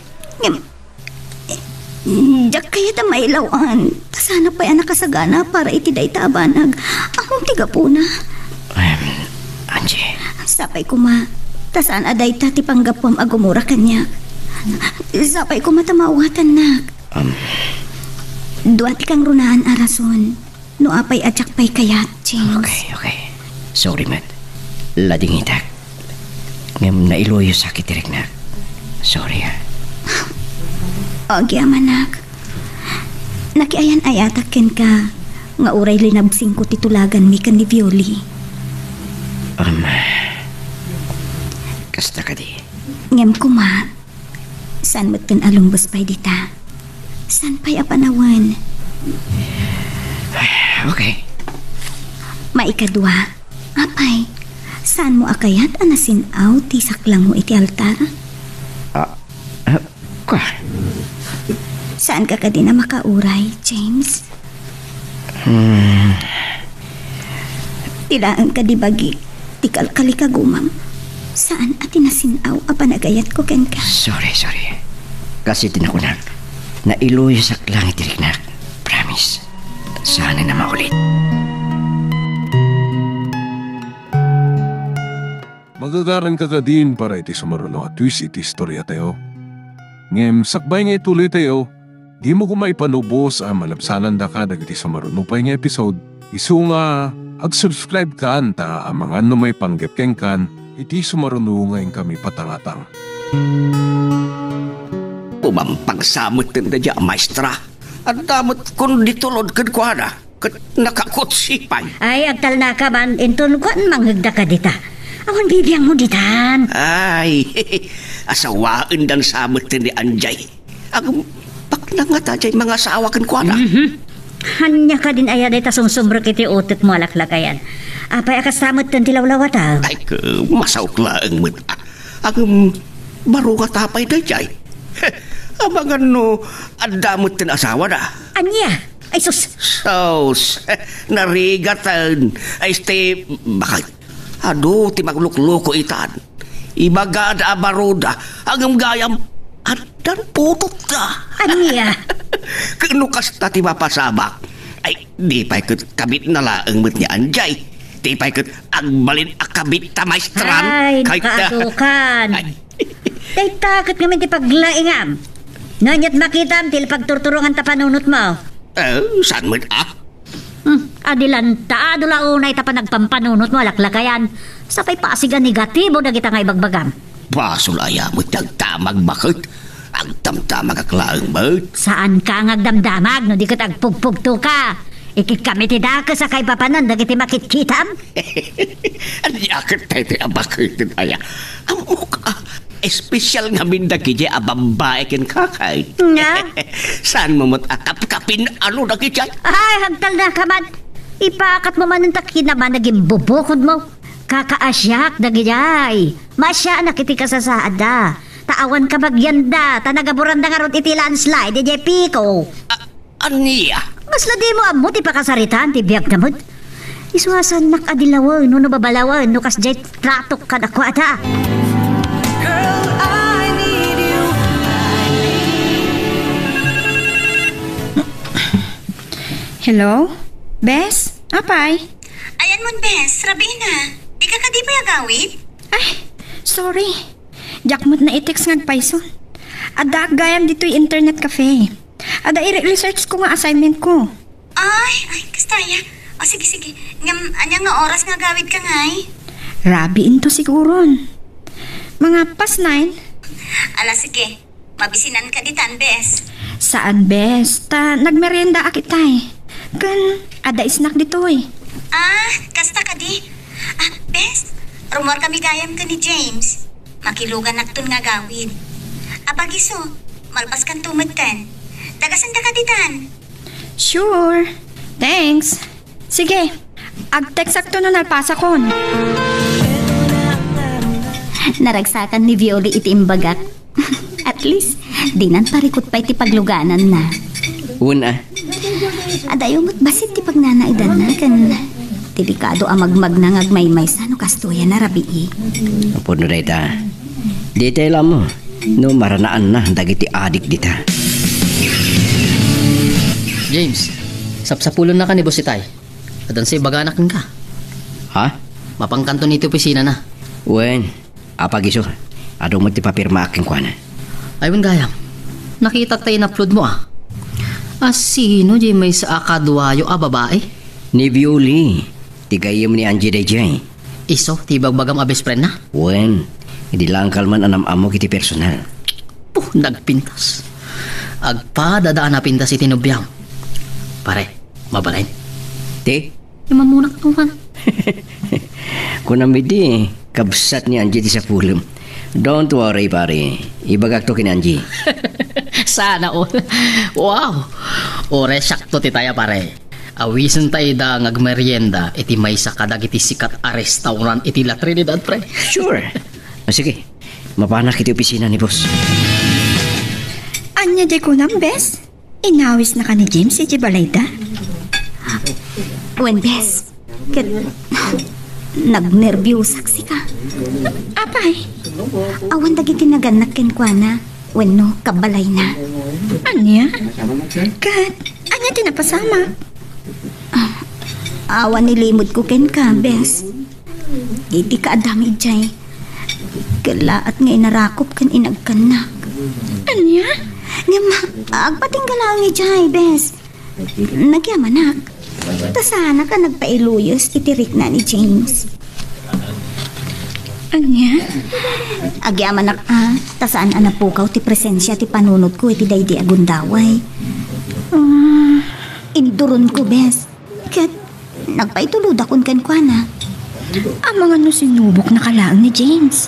Diyak kaya ta mailawan. Sana pa'y anak kasagana para itiday tabanag. Akong tiga po na. Angie. Sapay ko ma. Tasan aday ta ti panggapom agumura kanya. Sapay ko matamawatan na. Duat kang runaan arason. No apay atsak pa'y kayat, James. Okay. Sorry, Matt. Lading itak. Ngam nailoyo sakit direk na. Sorry ha. Agi amanak. Nakiayan ayatak ken ka. Nga uray linabsing ko titulagan mi kan ni Violi. Kasta ka di. Ngem ko ma. San mo't kan alumbos pa'y dita? San pa'y apanawan? Okay. Maikadwa. Apay, saan mo akayat anasinaw ti saklang mo iti altar? Kwa? Saan ka din na makauray, James? Tilaan ka di bagi, tikal kalikagumam. Saan at tinasinaw a panagayat ko ken ka? Sorry. Kasi tinakunak. Nailoyo sa langit tirik na. Promise. Sana na maulit. Magagaran ka din para iti sumarulo at twist iti istorya tayo. Ngem sakbay nga ituloy tayo, di mo kumaipanubos ang malabsanan da ka dagiti sumarulo pa nga episode. Isu nga, ag-subscribe ka anta ang mga numay panggapkeng kan, iti sumarulo ngayon kami patangatang. Umampagsamot din na dyan, maestra. At damot kung ditulod kan ko na, nakakutsipay. Ay, agtal na ka man, inton ko ang manghagda ka dita. Awan bibiyang mo ditan. Ay, asawaan dan samot din ni Anjay. Ang bakla nga tajay mga asawa kan ko na. Hanya ka din aya dita sumsumro kiti utot mo alaklakayan. Apay akasamot din tilawlawata. Ay, masaukla ang mo. Ang baro ka tapay tajay. Abangan no, adamot din asawa na. Anya? Ay sus. Sos, narigatan. Ay, stay, bakit? Ado, ti maglukloko itan. Ibagad abaroda, hanggang gayam, adan putot ka. Anya? Kanukas na ti mapasabak. Ay, di pa'y kabit na laang mo't ni Anjay. Di pa'y agbalin akabit ta maestran. Ay, nakatukan. Day takot naman ti paglaingam. Nanyat makitam til pagturturungan ta panunot mo. Saan mo't Adilanta, adula unay ta pa nagpampanunot mo alaklakayan. Sapay pasigan negatibo na kita nga ibagbagam. Basol aya mo't nagtamag bakit? Agtamtamag aklaang mo't. Saan ka ngagdamdamag no di ka tagpugpugto ka? Ikit kami ti daka sa kay papanan dagiti makitkitam? Anyakit tayo ti abakitin aya. Ang mukha, espesyal nga minda kiji abambae ken kakay. Nga? Saan mo mo't akap-kapin ano na kichay? Ay, hagtal na ka man. Ipakat mo man ng takin naman naging bubukod mo. Kakaasyak na gijay. Masya nakiti ka sa saada. Taawan ka bagyanda. Tanagaburan na nga ron iti landslide. DJ Pico. Aniya? Mas ladi mo amot ipakasaritan ti biyag namot. Iswasan nakadilawan no babalawan no kasjay tratok ka na kwata. Hello? Bes? Apay? Ayan mon, Bes. Rabina. Di ka di pa agawid? Ay, sorry. Jakmot na i-text ngagpayson. Ada gayam dito'y internet cafe. Ada i-research ko nga assignment ko. Ay, kastaya. O sige. Anya nga oras nga gawid ka ngay? Rabiin to siguron. Mga pas 9. Ala sige. Mabisinan ka ditan, Bes. Saan, Bes? Ta, nagmerienda akit tay. Kan, ada snack dito'y. Kas kasta ka di? Bes, rumor kami gayam ka ni James. Makilugan naktun nga gawin. Abagiso, malpas kan tumagtan. Tagasanda ka ditan. Sure. Thanks. Sige, ag-text sakto nun alpasa kon. Naragsakan ni Violi iti imbagak. At least, dinan parikot pa iti pagluganan na. Una, Adayo mo't basit ti pagnanaidan na kan delikado amagmag na ngagmaymay sa no kastuya na rabii. puno na ita. Di tayo lang mo. No, maranaan na dagiti adik dita. James, sapsapulon na ka ni Boss Itay. Adan say baganakin ka. Ha? Mapangkanto nito opisina na. Wen, apagiso. Adong mo ti papirma aking kwana. Ayun gayam, nakita tayo na-upload mo ah. Sino di may sa akadwayo babae? Ni Violi. Tigayim ni Angie Dejay. Iso, tibag bagam best friend na? Wen, hindi lang kalman anam amo kiti personal. Nagpintas. Agpadadaan na pintas iti nubyam. Pare, mabalain. Ti? Iman muna ka tuman. Kunamidi, kabsat ni Angie ti sa pulum. Don't worry, pare. Ibagak to kin Angie. Sana all. Wow. Ore, sakto ti taya pare. Awisan tayo da ngagmerienda iti may sa kadag iti sikat a restaurant iti La Trinidad, pre. Sure. Sige, mapanak iti opisina ni boss. Anya di ko nang, Bes? Inawis na ka ni James iti balayda? Wen bes, nagnervyusak si ka. Apay, Awan dagiti naganak ken kuana. Wenno kabalay na. anya? Kat, anya tinapasama? Awan nilimod ko ken ka, bes. Iti ka adami jay. Kalaat nga inarakop kan inagkanak. Anya? Nga agpatinggalangi jay, bes. Nagyamanak. Tasana ka nagpailuyos itirik na ni James. Anya? Agyaman tasaan anapukaw ti presensya ti panunod ko iti daydi agundaway. Induron ko, bes. Ket nagpaitulod akon kan kuana. Ang mga no sinubok na kalaang ni James.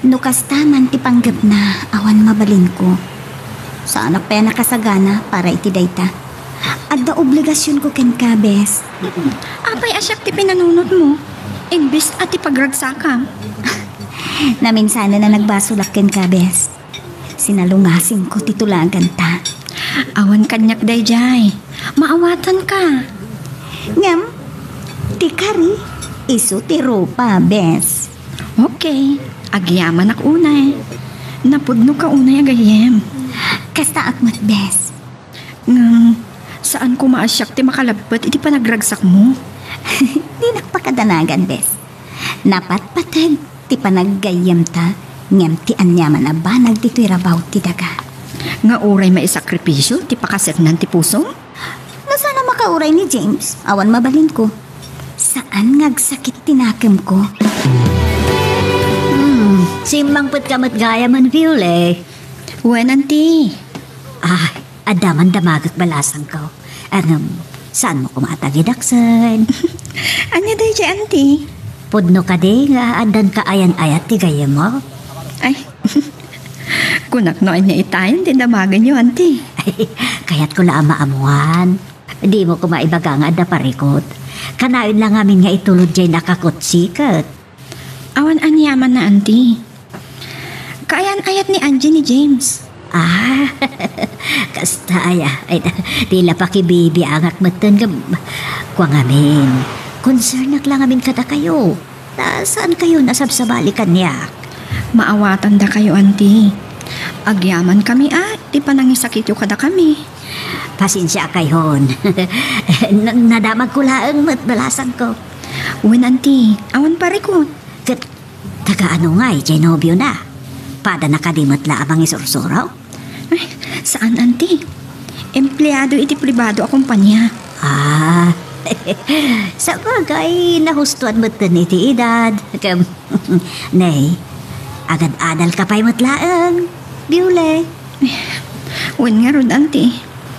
No kastaman ti panggap na awan mabalin ko. Saan pa nakasagana para iti dayta. Adda obligasyon ko ken ka, bes. Apay asyak ti pinanunod mo. Imbis at ipagragsakam. Naminsana na nagbasulak ken ka, bes. Sinalungasin ko titulagan ta. Awan kanyak dayjay. Maawatan ka. Ngam, ti kari, iso ti ropa, bes. Okay, agyaman ak unay. Napudno ka unay agayem. Kasta akmat, bes. Saan ko maasyak ti makalabat iti panagragsak mo? Di nakpakadanagan, bes. Napatpatag ti panaggayam ta. Ngam ti anyaman na banag ti rabaw ti daga. Nga uray maisakripisyo ti pakaset nan ti puso? Nasana makauray ni James, awan mabalin ko. Saan ngagsakit tinakam ko? Simbangput kamat gaya man, Viole. Wen, auntie. Adaman damagak balasang ko. Saan mo kumatagidaksan? Anya day di, auntie? Pudno ka di nga adan ka ayan-ayat ti gaya mo. Ay, kunak noon niya itayan, dindamagan niyo, auntie. Kaya't ko lang maamuhan. Di mo ko maibaga nga da parikot. Kanayon lang amin nga itulod dyan nakakutsikat. Awan anyaman na, auntie. Kaayan-ayat ni Angie ni James. Kastaya. Ay, tila pa kibibi angak matan ka. Kuwang amin. Konsernak lang amin kada kayo. Saan kayo nasabsabalikan niya? Maawatan da kayo, auntie. Agyaman kami di pa nangisakit yung kada kami. Pasensya kayhon. Nadamag ko lang matbalasan ko. Wen, auntie, awan parikot. Taga ano nga Genobio na. Pada nakadimot laabang isursuraw. Ay, saan, auntie? Empleyado iti pribado a kumpanya. Sa bagay, nahustuan mo iti edad. Nay, agad-adal ka pa'y matlaang. Biule. Wen nga ron, auntie.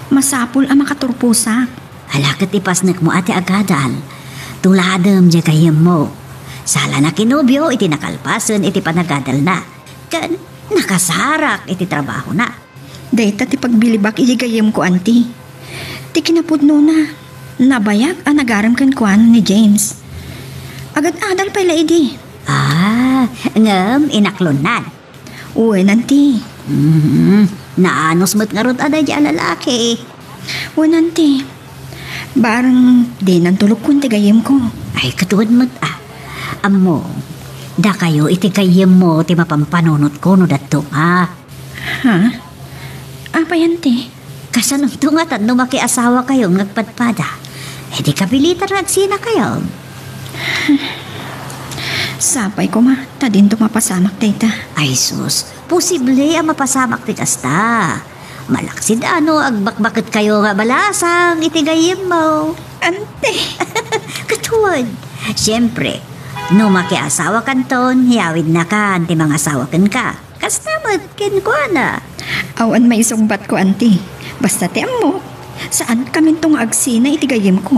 Masapul ang makaturpusa. Halakat ipasnak mo ati agadal. Tuladem dya kayem mo. Sala na kinobyo, iti nakalpasan, iti panagadal na. Kan nakasarak, iti trabaho na. Dayta ti pagbilibak iligayem ko, auntie. Ti kinapudno na. Nabayag ang nagaram kan kuan ni James. Agad adal pala idi. Ngam, inaklonan. Uy, auntie. Naanos mo't nga ron aday dya lalaki. Uy, auntie. Barang di nang tulog kun ti gayem ko. Ay, katuwad mo't Amo, da kayo iti kayem mo ti mapampanunot ko no dato Ha? Apa yan ti? Kasanong tungatan no makiasawa kayo ngagpadpada. Eh di kabilitan nagsina kayo. Sapay ko ma, tadin tumapasamak dayta. Ay sus, posible ang mapasamak ti kasta. Malaksid agbakbakit kayo nga balasang iti gayem mo. Ante. Katuwad. Siyempre, no makiasawa kanton, hiyawid na ka, ti mga asawa kan ka. Kastamat, ken ko na. Awan may isungbat ko, auntie. Basta ti mo, saan kami tong agsina itigayim ko?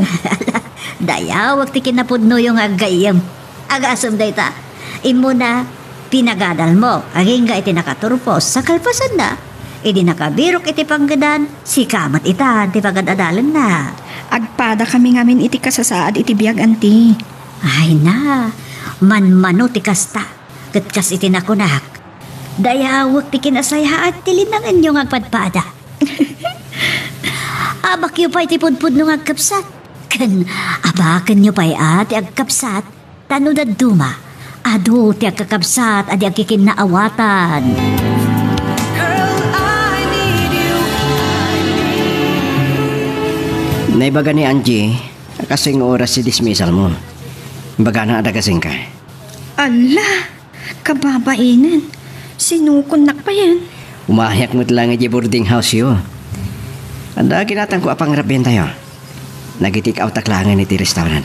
Dayawag ti kinapudno yung agayam. Agasam dayta. Imo na, pinagadal mo. Aging ga iti nakaturpos sa kalpasan na. Idi nakabirok iti panggadan, si kamat ita, ti pagadalan na. Agpada kami ngamin iti kasasaad iti biyag, auntie. Ay na, manmano ti kasta, katkas iti nakunak. Dayawag ti kinasaya at tilinangan yung agpadpada. Abak yu pa iti pudpud nung agkapsat. Kan, abakan nyo pa'y ti agkapsat, tanudad duma. Ado ti agkakapsat, adi agkikin na awatan. Naibaga ni Angie, kasing oras si dismissal mo. Baga na ada kasing ka. Ala, kababainan. Sinukunak pa yan. Umahayak mo't lang iti boarding house yo. Anda kinatang ko apang rabyan tayo. Nagitik out taklangan iti restaurant.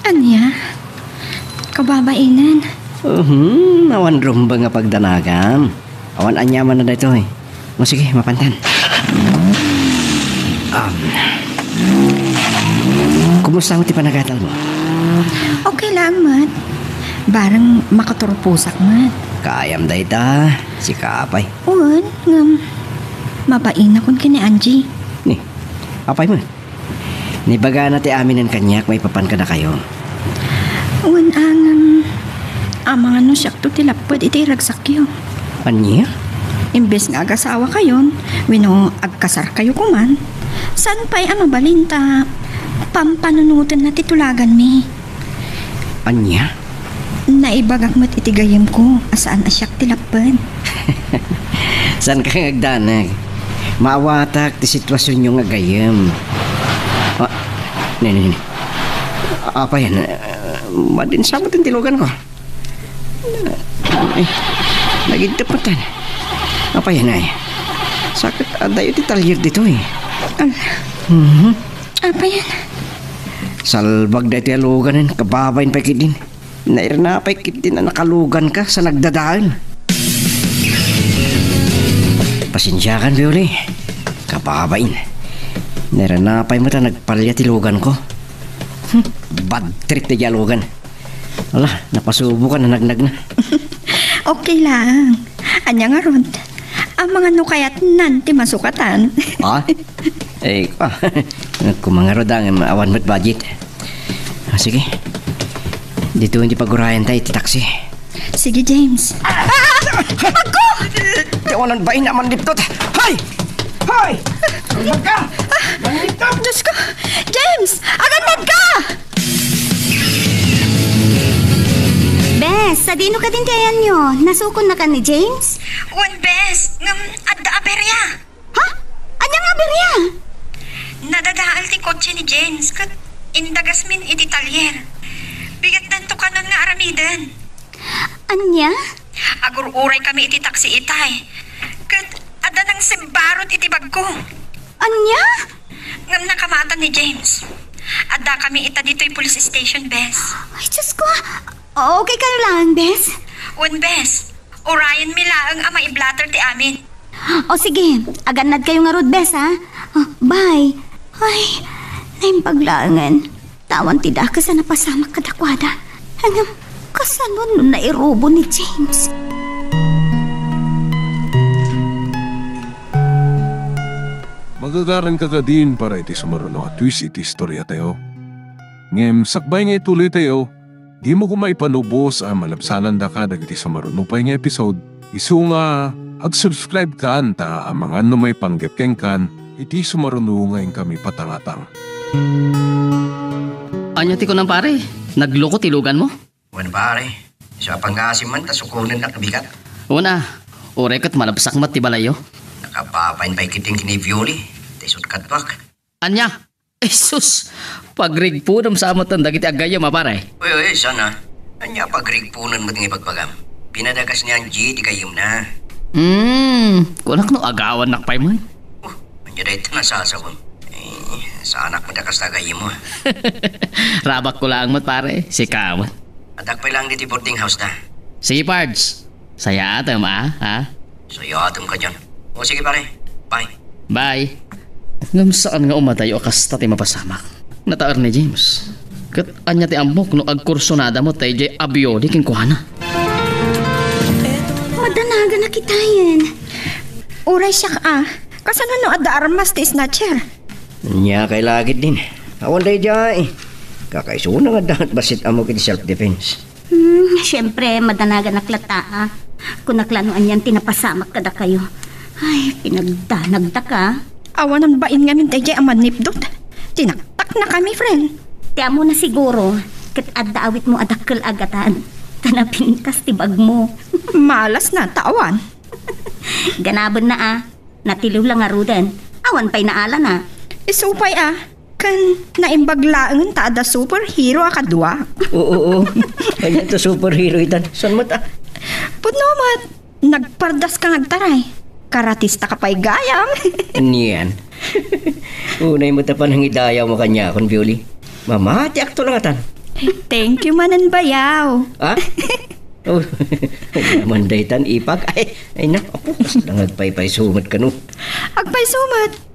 Anya? Kababainan. Awan rumba nga pagdanagan. Awan anyaman na dito eh. O sige, mapantan. Kumusta mo ti panagatal mo? Okay lang, Mat. Barang makaturpusak, Mat. Kayam day ta, si Kapay. Un, ngam. Mabain akong kini Angie. Ni, Kapay mo. Nibaga na ti amin ng kanyak, may papan ka na kayo. Un, ang mga no siyak to tilapad iti ragsakyo. Anya? Imbes nga agasawa kayon, wino agkasar kayo kuman. San pa'y mabalinta? Pampanunutan na titulagan mi. Anya? Naibagak mo't itigayim ko, asaan asyak tilapad. San ka ngagdanag? Maawatak ti sitwasyon yung agayam. Nini. Apa yan? Madin sabot ang tilugan ko. Ay, nagintapatan. Apa yan ay? Sakit adayo ti talyir dito eh. Apa yan? Salbag dati aluganan, kababayin pa kitin. Nairna pa kitin na nakalugan ka sa nagdadaan. Pasensyakan, Violi. Kababayin. Nairna pa mo ta nagpalya tilugan ko. Bad trip na dialugan. Wala, napasubukan na nagnag na. Okay lang. Anya nga ron. Ang mga nukayat nanti masukatan. Kung mga rodang awan mo't budget. Sige. Dito hindi pagurayan tayo ti taxi. Sige, James. Ako! Tiwanan ba naman dito? Hay! Hay! Agad ka! Diyos ko! James! Agad ka! Bes, sa dino ka din kaya nyo? Nasukon na ka ni James? Wan, bes. Adda aberya. Ha? Anya nga berya? Nadadaal ti kotse ni James kat indagas min iti talyer. Bigat danto kanon nga aramidan. Anya? Agur-uray kami iti taksi itay. Kat ada nang sembarot iti bag ko. Anya? Ngam nakamatan ni James. Ada kami ita dito'y police station, bes. Ay, Diyos ko. Okay kayo lang, Bes? Wan, bes. Urayan mi laang ama i-blatter ti amin. O sige, aganad kayo nga rod, Bes, ha? Oh, bye. Ay, naimpaglangan. Tawan tida ka sa napasama kadakwada. Hanggang kasanon nun na irobo ni James. Magagaran ka din para iti sumaruno at twist iti istorya tayo. Ngem, sakbay nga ituloy tayo, di mo kumaipanubos ang malabsanan da ka dagiti sumaruno pa nga episode. Isu nga, ag-subscribe ka anta ang mga may panggepkeng kan, iti sumaruno ngayon kami patangatang. Anya ti ko ng pare, nagloko tilugan mo? Wan pare, sa panggasim man, tasukunan na kabigat. Una, orekat malabsak mat ti balayo. Nakapapain pa ikiting kinivyoli, tisot katwak. Anya, Jesus, pagrig po nam sa amatan dagiti agayam pare. Uy, sana. Anya pagrigpunan mo tingi pagpagam. Pinadagas niya ang G, di kayong na. Kunak no agawan nakpay mo. Anya dahil ito nasasabon. Sa anak mo dakas tagayim mo. Rabak ko lang mat pare, si Kawan. Adak pa lang dito boarding house na. Sige Pards, saya atam ha? So yatong ka dyan. O sige pare, bye. Bye. Ngam saan nga umatay o kasta ti mapasamak. Nataar ni James. Kat anya ti amok no agkursonada mo tayo jay abyo di king kuhana. Madanaga na kita yan. Uray siya ka. Kasano no adda armas ti snatcher? Nya kay lagit din. Awan day jay. Kakaisuna nga dahat basit amo kiti self-defense. Siyempre, madanaga naklata. Kung naklanuan yan, tinapasamak kada kayo. Ay, pinagdanagda ka. Awan ang bain nga min tayo aman nipdot. Tinaktak na kami, friend. Tiyan mo na siguro, kat adda awit mo adakkel agatan. Tanapintas tibag mo. Malas na, tawan. Ganaban na natiliw lang arudan. Awan pa'y naala na. Isupay kan naimbaglaangan ta ada superhero akadwa. Oo. Kanya to superhero itan. San mo ta? Pudno mat, nagpardas ka ngagtaray. Karatista ka pa'y gayam. Niyan. Unay mo tapan ang idayaw mo kanya kon Violi. Mamati akto lang atan. Thank you manan bayaw. Ha? Oh, manday tan ipag. Ay na, ako. Nangagpay-pay sumat ka no. Agpay sumat.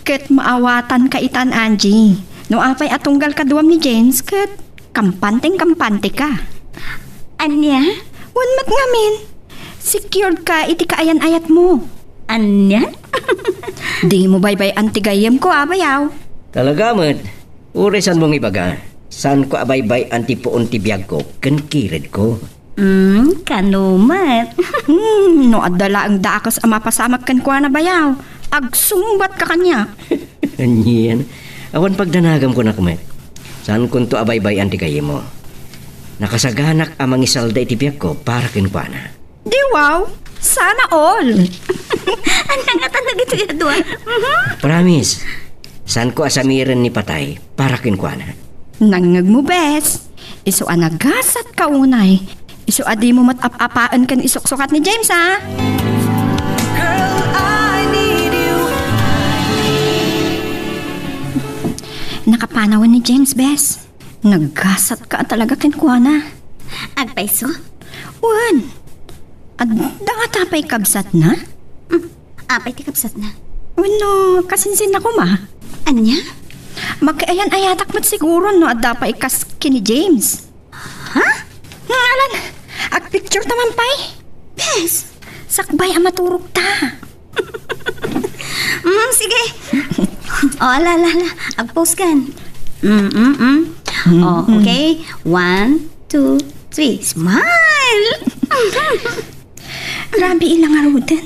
Ket maawatan ka itan, Angie. No apay atunggal kaduam ni James, ket kampanteng-kampante ka. Anya? Wanmat ngamin. Secured ka iti kaayan-ayat mo. Anya? Di mo baybay antigayem ko, abayaw. Talaga, mat. Uri san mong ibaga. San ko abaybay antipoon ti biyag ko, kan kirid ko. Kanumat. No adala ang dakas ang mapasamak kan kwa na bayaw. Agsumbat ka kanya. Anyan. Awan pagdanagam ko na kumet. San kun to abaybay antigayem mo. Nakasaganak amang isalda iti biyag ko para kinpana. Di wow. Sana all. Anang nga talaga ito yadwa. Promise. San ko asamiran ni patay para kinkuana. Nangag mo, bes. Iso anagasat ka unay. Iso adi mo matap-apaan kan isuksukat ni James, ha? Girl, I need you. Nakapanawan ni James, bes. Naggasat ka talaga kinkuana. Agpaiso? Wan. Adda nga tapay kabsat na? Apay ti kapsat na. Wano, kasinsin ako ma. Anya? Magkaayan-ayatak mo't siguro no adda pa ikas kini James. Ha? Alan, ag-picture naman pa'y. Bes. Sakbay ang maturog ta. Sige. Ala. Ag-post kan. Okay. 1, 2, 3. Smile! Grabe ilang arudan.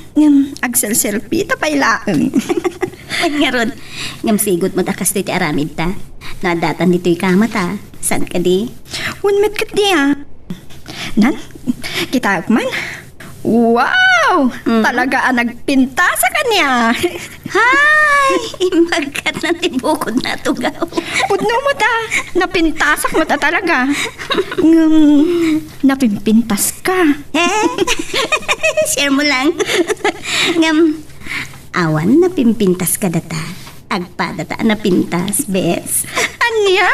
Agsel-selfie, tapay laang. Ay nga ron. Ngam sigot mo takas ti aramid ta. Nadatan dito'y kamata. San ka di? Unmet kat di Nan, kita man. Wow! Talaga nagpinta sa kanya. Hay! Imagkat na tibukod na tugaw. Pudno mo ta. Napintasak mo ta talaga. Napimpintas ka. Share mo lang. Ngam, awan napimpintas ka data. Agpadata napintas, bes. Anya?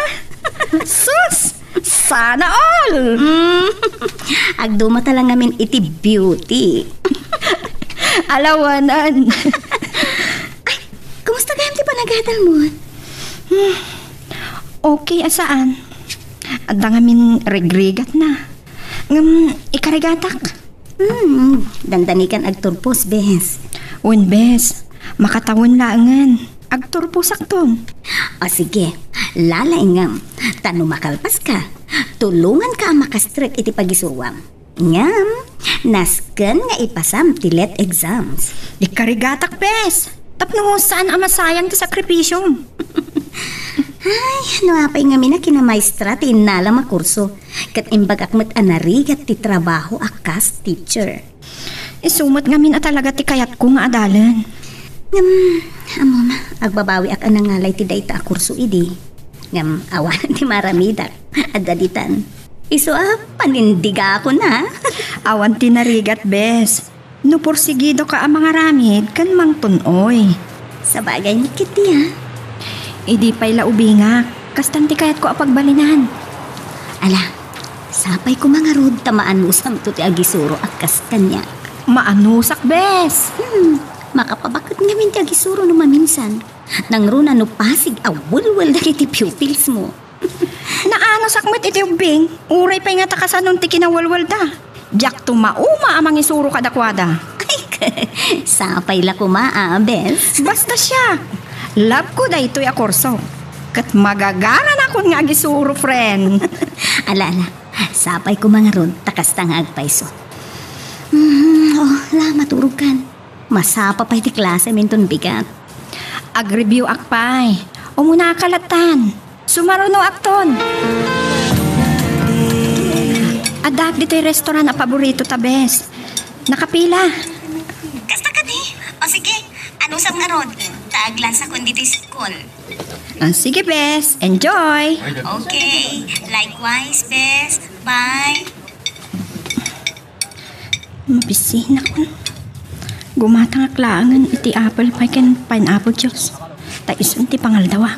Sus! Sana all! Agduma talang ngamin iti beauty. Alawanan. Ay, kumusta gayam ti panagadal mo? Okay, asaan? Adda nga min regrigat na. Ikarigatak. Dandanikan agturpos, bes. Un bes, makatawon laangan. Agturpusak ton. O sige, lalaingam. Tano makalpas ka. Tulungan ka ang makastrek iti pagisuwam. Ngam, nasken nga ipasam ti let exams. Ikarigatak bes. Tapno saan ang masayang ti sakripisyo. Ay, ano apay nga mina kinamaestra ti inala makurso. Kat imbagak met anarigat ti trabaho akas teacher. Isumot nga min talaga ti kayat ko nga adalan. Amom, agbabawi ak anangalay ti dayta a kurso idi. Ngam, awan ti maramidak. Adaditan. Iso panindiga ako na. Awan tinarigat bes. No porsigido ka ang mga ramid kan mang tunoy. Sa bagay ni Kitty, Idi pa'y laubi nga. Kastanti kayat ko apagbalinan. Ala, sapay ko mga rod tamaan usam to ti agisuro akas kanya. Maanusak bes. Makapabakit nga min ti agisuro no maminsan. Nang runa no pasig awulwal na kiti pupils mo. Naanusak mo't iti ubing. Uray pa'y nga takasanon ti kinawalwal da. Diyak tumauma amang isuro kadakwada. Ay, sapay la kumaabes. Basta siya. Love ko da ito'y akorso. Kat magagaran ako nga agisuro, friend. Ala, sapay ko mga rod takas tang agpaiso. Maturog kan. Masapa pa'y ti klase minton bigat. Ag-review akpay. O muna kalatan. Sumaruno akton. Adak dito'y restaurant na paborito tabes. Nakapila. Kasta ka di? O sige, ano sa nga rod? Taaglan sa kundi ti school. Sige, bes. Enjoy. Okay, likewise, bes. Bye. Mabisina ko. Gumatang aklangan iti apple pie ken pineapple juice. Taisun ti pangaldawa.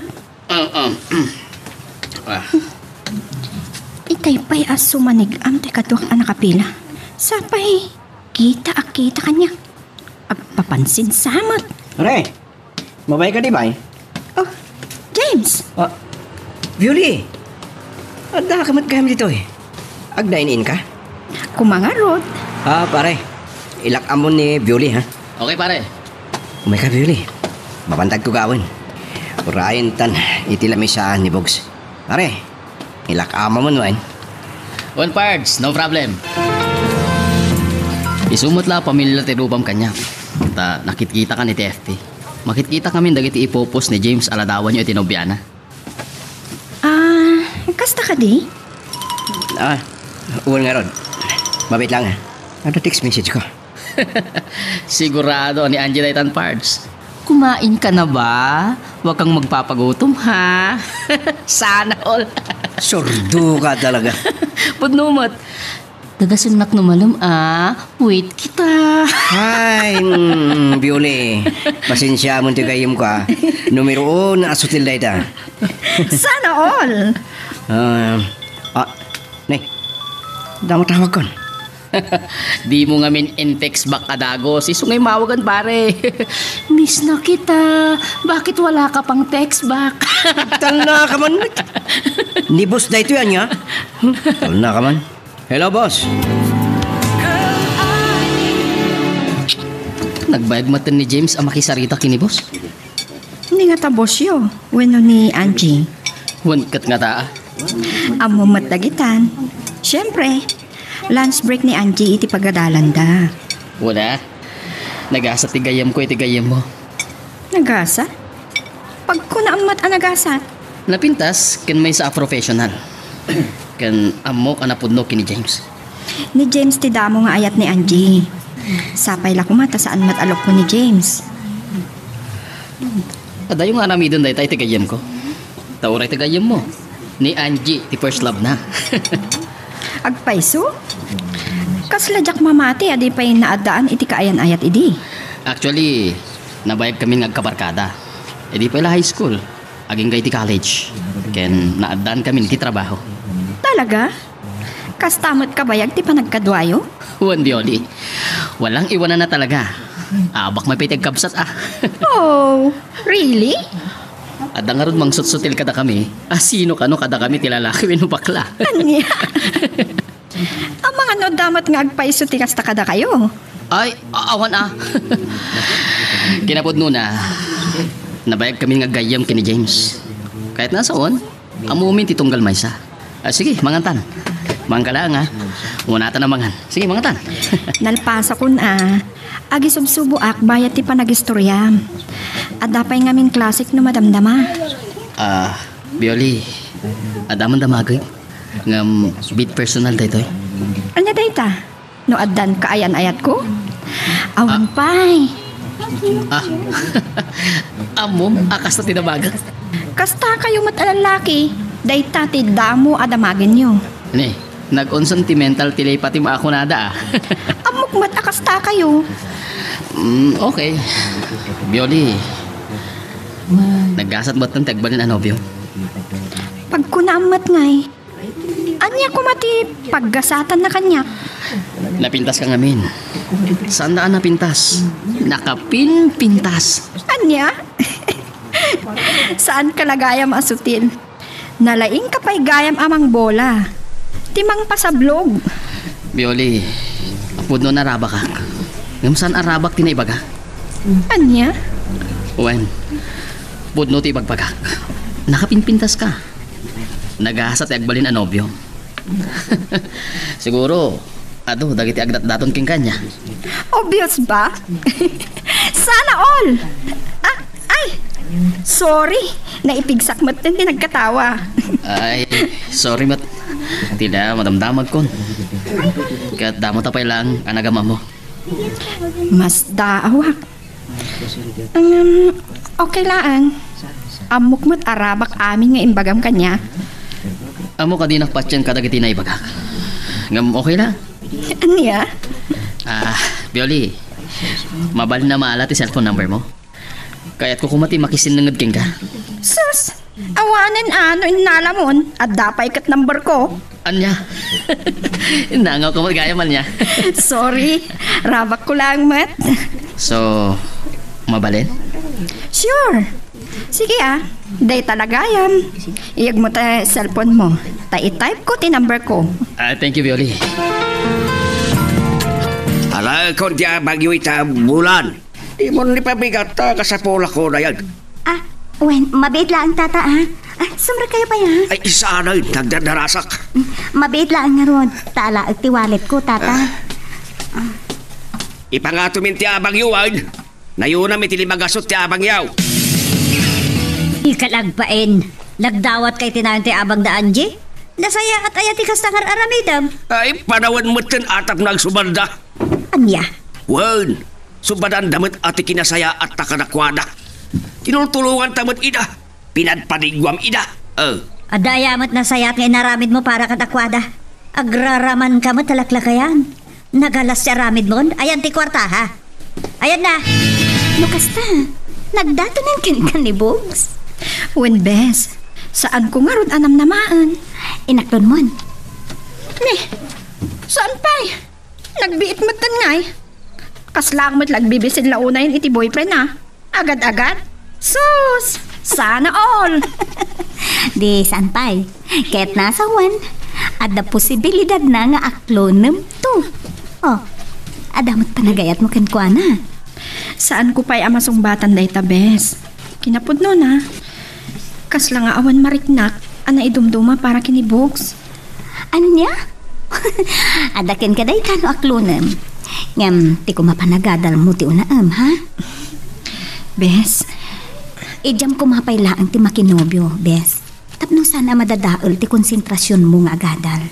Itay pa'y aso manigam ti katuak ang nakapila. Sapay, kita kanya. Agpapansin samot. Pare, mabay ka di ba? Oh, James. Violi, ada ka mat kami dito eh. Agdainin ka? Kumangarod. Pare, ilak amon ni Violi ha. Okay, pare. Umay ka Violi, babantag ko gawin. Urayin tan, itilamisa ni Bogs. Pare, ilak amon mo wine. One parts, no problem. Isumot la pamilya ti rubam kanya. Ta nakikita ka ni TFP. Makikita kami dagiti ipopos ni James aladawan niyo itinobyana. Kasta ka di? Uwan nga Rod. Mabait lang ha. Ano text message ko? Sigurado ni Angela itan parts. Kumain ka na ba? Huwag kang magpapagutom ha. Sana all. Sordo ka talaga. Pudnumot. Tagasunak numalum wait kita. Ay, Violi. Pasensya mo tigayim ka. Numero 1 asutil da ita. Sana all. Nay, damo tawag kon. Di mo nga min in-text back adago. Si Sungay mawagan pare. Miss na kita. Bakit wala ka pang text back? Tal na ka man. Ni boss na ito yan nga. Tal na ka man. Hello, boss. Nagbayag matan ni James ang makisarita kini boss. Hindi nga tabos yo. Weno ni Angie. Wankat nga taa. Amo matagitan. Siyempre, lunch break ni Angie iti pagadalan da. Wala. Nagasa tigayam ko itigayam mo. Nagasa? Pag ko na amat ang nagasa. Napintas, kan may sa professional. Kan amo ka napudno kini James. Ni James ti damo nga ayat ni Angie. Sapay la kumata saan matalok ko ni James. Ada yung arami doon dahil tayo tigayam ko. Tauray tigayam mo. Ni Angie, ti first love na. Agpaiso? Kasladyak mamati adi pa yung naadaan iti kaayan-ayat idi. Actually, nabayag kami ngagkabarkada. Edi pa high school. Aging kay ti college. Ken naadaan kami ti trabaho. Talaga? Kastamot ka bayag ti panagkadwayo? Juan Violi. Walang iwanan na talaga. Bak may pitag kabsat Oh, really? Ada nga ron mang sutsutil kada kami. Sino kano kada kami tilalaki wino bakla. Anya? Ang mga no damat nga agpaiso ti kasta kada kayo. Ay, awan Kinapod na. Nabayag kami nga gayam kini James. Kahit nasa on, amumin ti tunggal maysa. Sige, mangantan. Mangkala nga. Unata na mangan. Sige, mangantan. Nalpasa kun agi subsubo ak bayat ti panagistorya. At dapay ngamin klasik no madamdama. Bioli. Adaman damagay. Ngam bit personal daytoy. Anya dayta? No addan kaayan-ayat ko? Awan pay. Amom, akas na tinabagan. Kasta kayo matalalaki. Dayta ti damo adamagin nyo. Ni, nag-on-sentimental tilay pati maakunada Amukmat akasta kayo. Okay. Bioli. Naggasat ba't ng tagbalin anobyo? Pag kunamat ngay, anya ko mati paggasatan na kanya. Napintas ka ngamin. Saan daan napintas? Nakapinpintas. Anya? Saan ka lagayam asutil? Nalaing kapay gayam amang bola. Timang pasablog. Bioli, pudno na araba ka. Ngam saan arabak tinaibaga? Anya? Wen, pudno ti ibagbagak. Nakapinpintas ka. Naghahasat agbalin anobyo. Siguro, dagiti agdat daton king kanya. Obvious ba? Sana all. Ay, sorry. Naipigsak mo't din nagkatawa. Ay, sorry mat. Tila madamdamag kon. Kat damo tapay lang anagama mo. Mas daawak. Okay lang. Amok mo't arabak amin nga imbagam kanya. Amo ka dinak patyan kadagiti na ibagak. Ngam okay lang. Anya? Bioli, mabal na maala ti cellphone number mo. Kaya't ko kumati makisinangad king ka. Sus, awanan inalamon at dapay kat number ko. Anya? Nangaw ko magaya man niya. Sorry, rabak ko lang mat. So, mabalin? Sure. Sige day talaga yan. Iyag mo ta cellphone mo. I-type ko ti number ko. Thank you, Bioli. Ala, kung di bagyo ita bulan. Di mo nipabigat ka sa pola ko na yan. Wen, mabait lang tata sumra kayo pa ya? Ay, isa na yun, nagdadarasak. Mabait lang nga ron. Tala ag ti wallet ko tata. Ipangatumin ti abang yuwan. Nayuna mi tilimagasot ti abang yaw. Ikalagpain. Nagdawat kay tinayon ti abang da Angie. Nasaya at ayati kastangar aramidam. Ay, panawan mo tin atap nagsubanda. Anya? Wan, subadan damit ati kinasaya at takanakwada. Tinultulungan tamat ida. Pinadpanigwam ida. Adayamat nasayat nga inaramid mo para katakwada. Agraraman ka mo talaklakayan. Nagalas si aramid mo. Ayan ti kwarta ha. Ayan na. Lukasta, nagdato ng kinkan ni Bogs. When bes, saan ko nga ron anam namaan? Inaklon mo. Saan pa'y? Nagbiit mo't ngay. Kaslang mo't lagbibisin launayin iti boyfriend Agad-agad? Sus! Sana all! Di saan pa'y? Kaya't nasa wan, ada posibilidad na nga aklonem to. Adamot panagayat mo kenkwana. Saan ko pa'y amasumbatan day tabes? Kinapod no na. Kasla nga awan mariknak, ana idumduma para kiniboks. Ano niya? Adakin ka day kano aklonem. Ngam, ti ko mapanagadal mo ti unaam, ha? Bes, Ijam ko mapailaang ti makinobyo, bes. Tapno sana madadaol ti konsentrasyon mo nga agadal.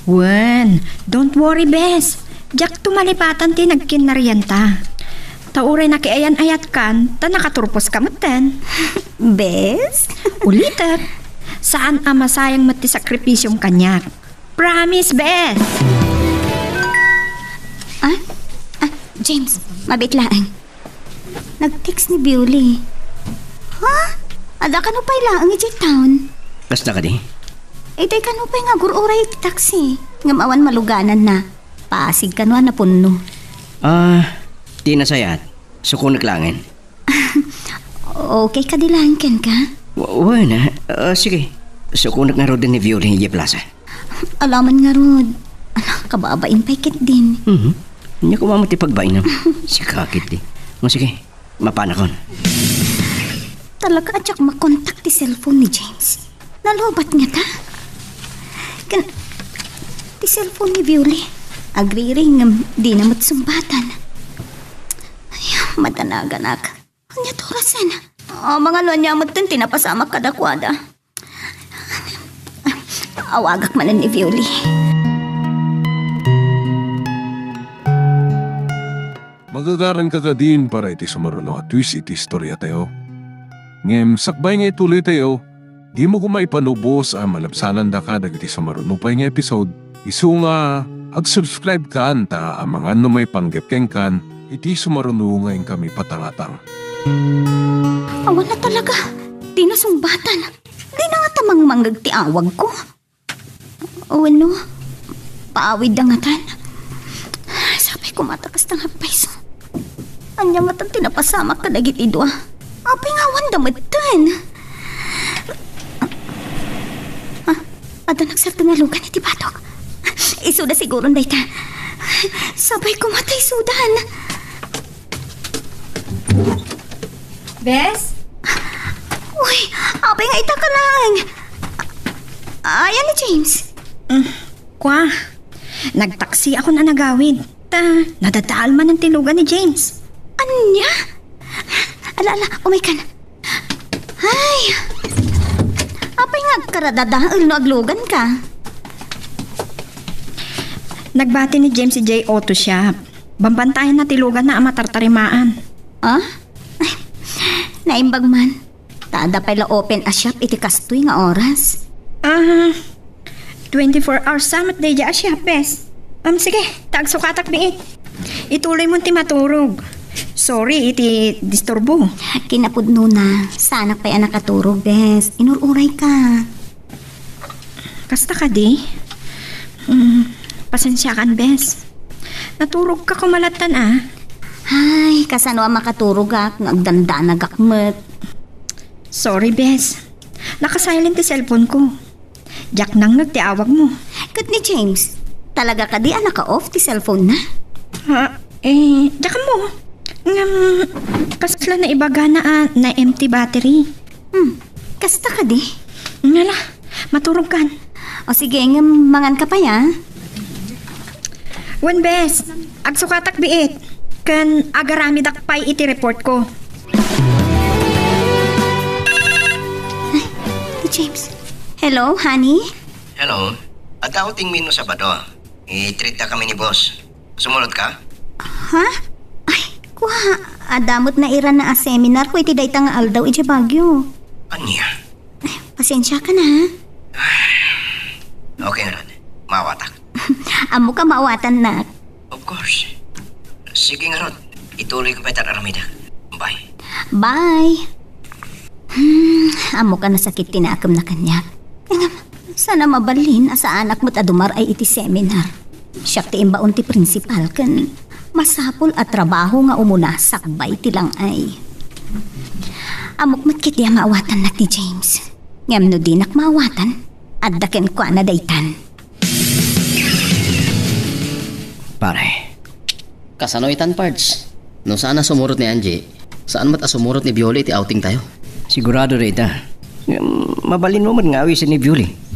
Wen, don't worry bes. Jak tumalipatan ti nagkinariyanta. Tauray na kiayan ayat kan, ta nakaturpos ka maten. Bes? Ulitat, saan ama sayang mati sakripisyong kanyak? Promise, bes! James, mabitlaan. Nag-text ni Bioli. Ada ka no pa'y laang iti town. Basta ka di? Day ka no pa'y nga gururay iti taxi. Ngamawan maluganan na. Pasig ka no na punno. Di nasayat. Suko naklangin. Okay ka dilang, Ken ka? Wala. Sige. So kung nagnaro din ni Violet ni Plaza. Alaman nga, Rod. Kababain pa ikit din. Hindi ko mamati pagbain na. Si kakit di. Sige, mapanakon. Talaga at siya makontak ti cellphone ni James. Nalobat nga ta. Ti cellphone ni Violet. Agri-ring di na matsumbatan. Ay, madanagan ak. Kanya torasan. Mga luanyamot din tinapasama kadakwada. Awagak manan ni Violet. Magagaran ka din para iti sumaruno at twist iti istorya tayo. Ngem sakbay nga ituloy tayo, di mo kumaipanubos ang malabsanan da ka dagiti sumaruno pa nga episode. Isu nga, ag-subscribe ka anta ang mga may panggepkeng kan, iti sumaruno ngayon kami patangatang. Wala talaga. Di na sumbatan. Di na nga tamang manggagtiawag ko. Ano? Paawid na nga tan. Sabay ko matakas ng hapay so. Anya matang tinapasama ka dagit idwa. Apay nga wanda matan. Ada nagsarta nga lugan iti batok. Isuda siguro nday ta. Sabay ko matay sudan. Bes? Uy, apay nga ita ka lang. Ayan ni James. Kwa, nagtaksi ako na nagawid. Nadadaal man ang tilugan ni James. Anya? Ala, umikan. Ay, apay nga karadadaal no aglugan ka. Nagbati ni James si J. Auto Shop. Bambantayan na tilugan na ang matartarimaan. Ah? Ay, naimbag man. Tada pala open a shop iti kastoy nga oras. 24 hours samat day a shop, bes. Sige, tagsukatak biit. Ituloy mo ti maturog. Sorry, iti disturbo. Kinapudno na. Sana pa'y nakaturog, bes. Inururay ka. Kasta ka di? Pasensya kan, bes. Naturog ka kumalatan Ay, kasano ang makaturog ak. Nagdandanag akmet. Sorry, bes. Nakasilent ti cellphone ko. Jack nang nagtiawag mo. Kat ni James, talaga ka di naka-off ti cellphone na? Jack mo. Kasla na ibaga na empty battery. Kasta ka di? Ngala, maturog kan. O sige, mangan ka pa ya. One bes, agsukatak biit. Kan agarami dakpay iti report ko. Ay, James. Hello, honey? Hello. At outing mino Sabado. I-treat na kami ni boss. Sumunod ka? Ha? Ay, kuha. Adamot na iran na a seminar ko iti dayta nga aldaw iti Bagyo. Anya? Ay, pasensya ka na. Okay na rin. Mawatak. Amo ka maawatan na. Of course. Sige nga Rod. Ituloy ko pa ito aramida. Bye. Bye. Amo ka nasakit tinakam na kanya. Sana mabalin asa anak mo't adumar ay iti seminar. Siyak ti imbaon ti principal kan masapol at trabaho nga umuna sakbay tilang ay. Amok mo't kiti maawatan na ti James. Ngam no di nak maawatan at daken ko na daytan. Pare. Kasano itan parts? No sana sumurot ni Angie. Saan mat asumurot ni Violet iti outing tayo? Sigurado rin ita. Mabalin mo man nga awi sa ni Violet.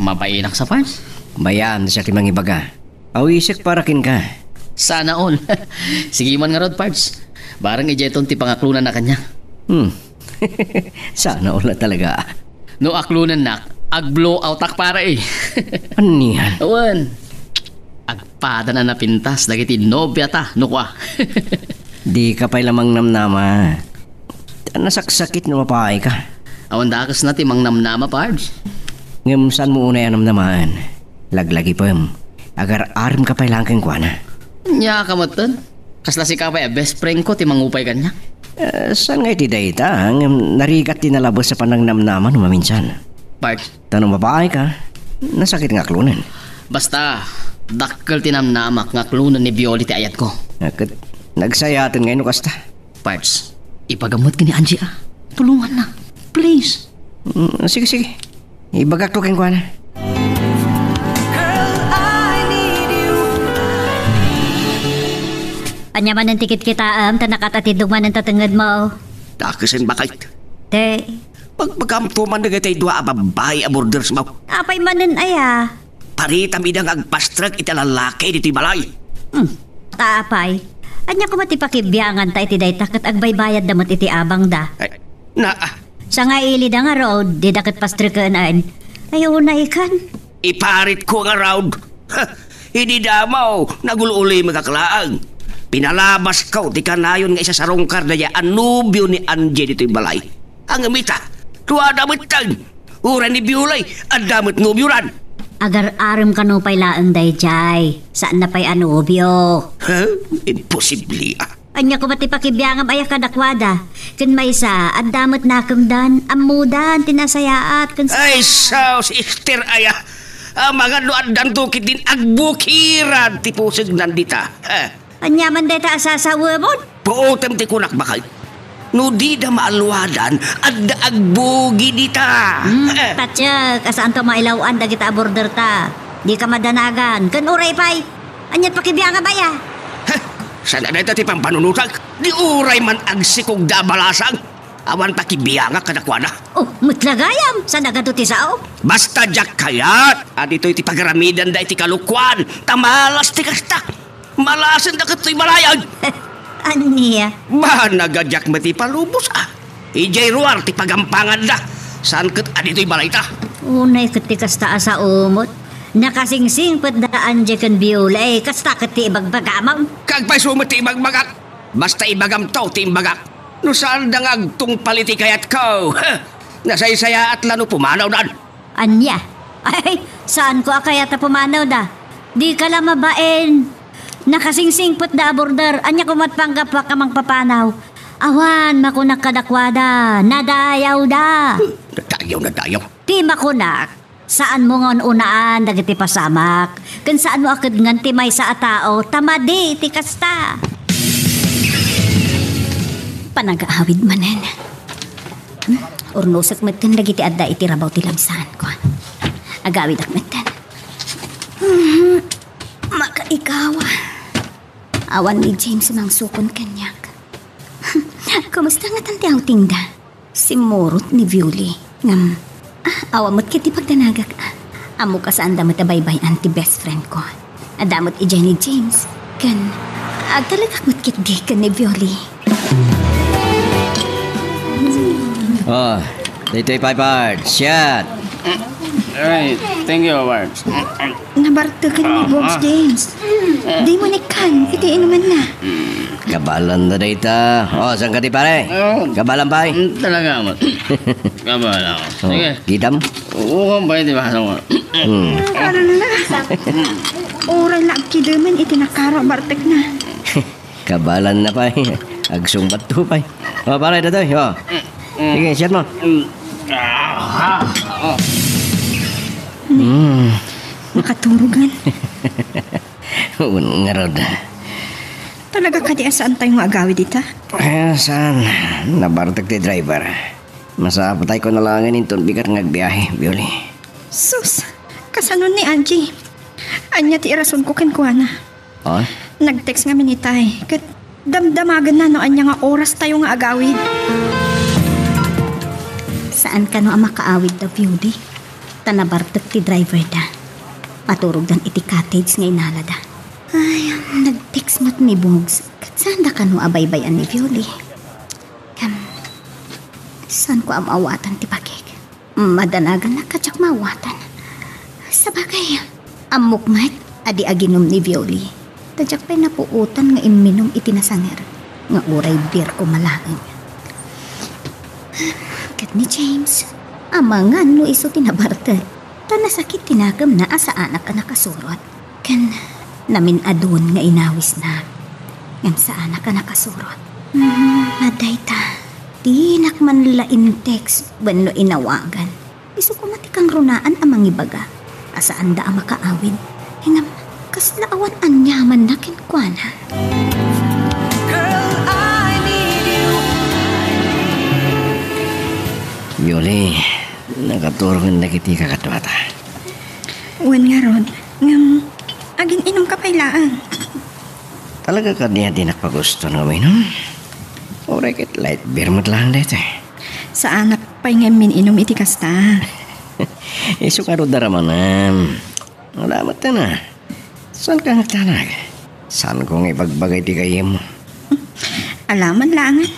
Mabainak sa parts? Bayaan na siya timang ibaga. Awisik para kin ka. Sana all. Sige man nga Rod parts. Barang ijeton ti pangaklunan na kanya. Sana all na talaga. No aklunan nak, ag-blow out ak para Ano yan? Awan. Agpada na napintas dagiti nobya ta, nukwa. Di ka pa'y lamang namnama. Nasaksakit na mapahay ka. Awan dakas na timang namnama parts. Ngam saan mo una yan namnamaan? Laglagi pa yung agar-arim ka pa'y langking kwa na. Nya kamatan. Kasla si kapay best friend ko timangupay kanya. Saan nga iti dayta? Narigat tinalabos sa panangnamnaman maminsan. Parts. Tanong mapahay ka, nasakit nga klunan. Basta, dakkel tinamnamak nga klunan ni Violet ayat ko. Nagsayatan ngayon kasta. Parts. Ipagamot ka ni Angie Tulungan na. Please. Sige. Ibagak to kayong kuha na. Anyaman ng tikit kita ta nakatatidog man ang tatangad mo. Takasin bakit? Te, Pagpagamto man na gatay dua ababay aborders mo. apay manen aya. Parita midang agpastrag italalaki dito'y balay. Taapay. Anya ko matipakibyangan ta iti day takat agbaybayad damot iti abang da. Ay, Sa nga ili da nga road, di dakat pastrikaan. Ayaw na ikan. iparit ko nga round. Hindi damaw, nagululi magkaklaang. Pinalabas ko, di kanayon nga isa sa rongkar na ya anubyo ni Anje dito'y balay. Ang amita, tuwa damit tang. Uran ni Biulay, ang damit nubyuran. Agar-aram kanupay laang day jay. Saan na pa'y anubyo? Imposible Anya ko matipakibyangan aya kadakwada. Kun may sa, at damot nakamdan, amudan, tinasayaat, kun sa... Ay, sao, sister aya. Mga luandan tukit din agbukiran tipusig nandita. Anyaman day ta asasawa mo? Puutem ti kunak bakay. No di da maalwadan, adda agbugi dita. Tatsyag, asaan to mailawan da kita border ta. Di ka madanagan. Kun uray pay. Anyat pakibyangan ba ya? Sana na ito pang panunutag. Di uray man agsikog da balasang. Awan pakibiyanga kadakwana. Oh, mutlagayam. Sa nagaduti sao? Basta jak kayat. At ito'y ti pagaramidan da iti kalukwan. Tamalas ti kasta. Malasan da kato'y malayag. Aniya? Ba nagadyak mati palubos Ijay ruar ti pagampangan da. Saan kat adito'y balay ta? Unay katikas ta sa umot. Nakasingsing pat daan dyan kan biulay. Kasta kati ibagbagamam. Kagpay sumot ti ibagbagak. Basta ibagam to ti imbagak. No saan da ngagtung paliti kayat ko. Nasaysaya at lano pumanaw dan. Anya? Ay, saan ko akaya ta pumanaw da? Di ka lang mabain. Nakasingsing put da border. Anya kumatpanggap pa kamang papanaw. Awan, makunak kadakwada. Nadayaw da. Nadayaw. Di makunak. Saan mo ngon unaan dagiti pasamak? Kun saan mo akad ngan ti may sa atao, tamadi ti kasta. Panagaawid manen. Urnusak metten dagiti adda iti rabaw ti lamsan ko. Agawid ak metten. Makaikawa. Awan ni James mang sukon kanyak. Kumusta nga tanti outing da? Si Morot ni Violi. Awamot kiti pagdanagak. Amo ka saan damot abaybay anti best friend ko. Adamot ijay ni James. Kan, agtalagak mo't kit di kan ni Violi. Oh, dito'y 5 parts. Shot. Alright, thank you, Bards. Nabartagan ni Bogs James. Di mo nikan, iti inuman na. Kabalan na dita. Oh, saan ka di pare? Kabalan pa Talaga mo. Kabala ko. Sige. Gitam? Oo, ba hindi ba mo? Oray lang kidaman, iti nakara, bartek na. Kabalan na pa Agsumbat to pa Oh, pare, datoy. Oh. Sige, shot mo. Makaturugan. Ngarod. Talaga ka di asaan tayo agawi dita? Saan? Nabartag ti driver. Masapatay ko na lang inton bigat ngagbiyahe, Bioli. Sus, kasanon ni Angie. Anya ti irason ko kenkuana. Oh? Nag-text nga minitay. Kat damdamagan na no anya nga oras tayo nga agawid. Saan ka no ang makaawid da beauty? Tanabartag ti driver da. Maturog dan iti cottage nga inalada. Ay, nag-text mo't ni Bogs. Saan da ka no abaybayan ni Violi? Saan ko am awatan ti pakik? Madanagan na katsak mawatan. Sa bagay, amukmat adi aginom ni Violi. Tadyak pa'y napuutan nga iminom iti nasanger. Nga uray beer ko malangin. Kat ni James, amangan no iso tinabartag. Tanasakit tinagam na asa anak ka nakasurot. Kan namin adun nga inawis na. Ngam sa anak ka nakasurot. Maday ta. Di nakman lain text banlo inawagan. Iso ko matikang runaan amang ibaga. Asaan da ang makaawid. Hingam kasla awan anyaman na kinkwana. Yuli, nakaturong na kiti kakatwata. Uwan nga ron, ngam, agin inom ka pailaan. Talaga ka niya di nakpagusto na uminom? O rekit light beer mo't lang dito. Sa anak pa'y ngamin inom iti kasta. Iso ka ro daramanan. Alamat na. Saan ka nagtanag? Saan kong ipagbagay ti kayo mo? Alaman langan.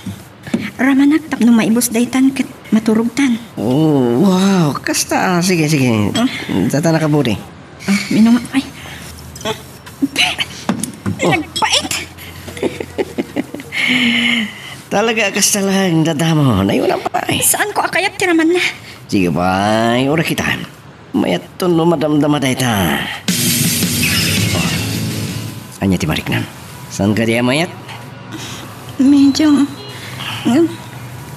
Ramanak tapno maibos daytan kat maturugtan. Oh, wow. Kasta. Sige. Tata na kabuti. Minum ay. Nagpait. Talaga kasta lang dadamo. Nayunan pa eh. Saan ko akayat tiraman na? Sige ba, ora kita. Mayat to no madamdama dayta. Anya ti mariknan. Saan ka diya mayat? Medyo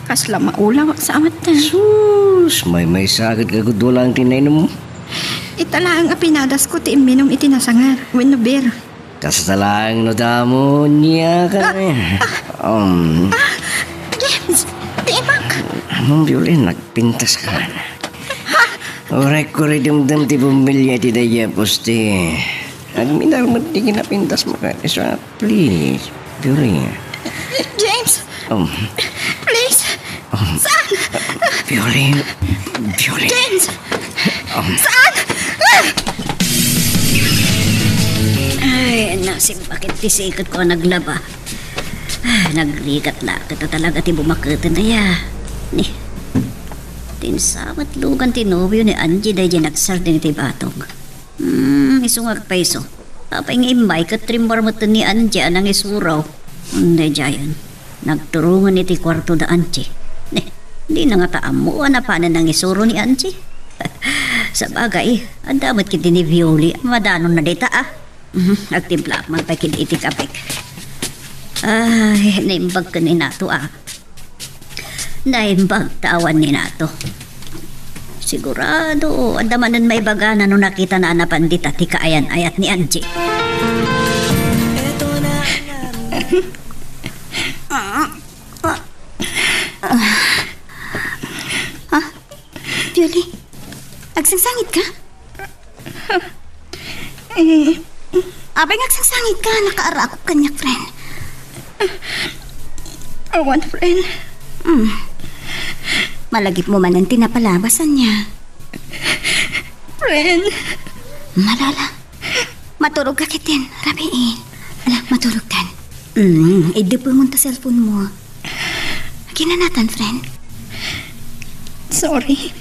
kasla maulaw sa amat na. Sus, may sagad kagudula ang tinainom mo. Itala ang apinadas ko ti minum iti nasangar. Wenno beer. Kasta lang no damo niya ka James, di emak. Among Violin, nagpintas ka na. Oray ko rin dumdum ti bumilya ti daya poste. Agminar mo ti kinapintas mo ka. Isa, please. Violin. James, please. Saan? Violin. James, saan? Ay, nasib bakit tisikot ko naglaba. Nagrigat la kita talaga ti bumakatan na ya. Ni, tinsamat lugan ti nobyo ni Angie dahi nagsar din ti batog. Isungag peso. Apay nga imay katrimbar mo ni Angie anang isuraw. Hindi jayan. Nagturungan iti kwarto da Angie. Ni, di na nga taam mo na panan ng isuro ni Angie. Sa bagay, ang damat kiti ni Violi. Madanon na dita Nagtimpla magpakid iti kapik. Ay, naimbag ka ni nato Naimbag tawan ni nato. Sigurado, andamanan may baga na nung nakita na anapandita ti kaayan-ayat ni Angie. Violi, agsangsangit ka? Abay agsangsangit ka, nakaara ako kanyak, friend. Awan, friend. Malagip mo man ang tinapalabasan niya. Friend. Malala. Maturog ka kitin, rabiin. Ala, maturog kan. Idi po mo ta cellphone mo. Kinanatan, friend. Sorry.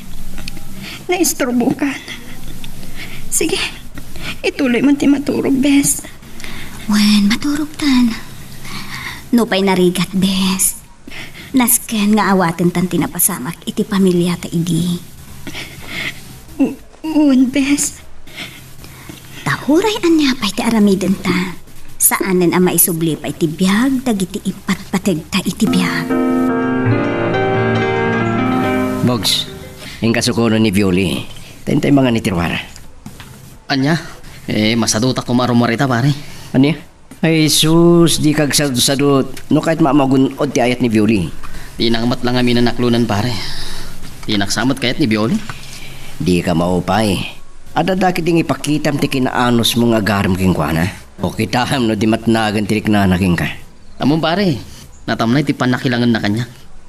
Naisturbo ka. Sige, ituloy mo ti maturog, bes. Wen, maturog tan. Nupay narigat, bes. Nasken nga awaten tan tinapasamak iti pamilya ta idi. Bes. Tahuray anya pa'y ti aramiden ta. Saanen ang maisubli pa iti biyag, dagiti ipatpateg ta iti biyag. Bogs, yung kasukuno ni Violi. Tentay mga nitirwara. Anya? Masadutak ko marumarita pare. Ano? Ay sus, di kag sadut. No kahit maamagunod ti ayat ni Violi. Di nangmat lang kami na naklunan pare. Di naksamot kayat ni Violi. Di ka maupay. Adadakit ding ipakitam ti kinaanos mong agaram king kwa na. O kitaham no di matnagan tirik na naking ka. Tamong pare, natamnay ti panakilangan na kanya.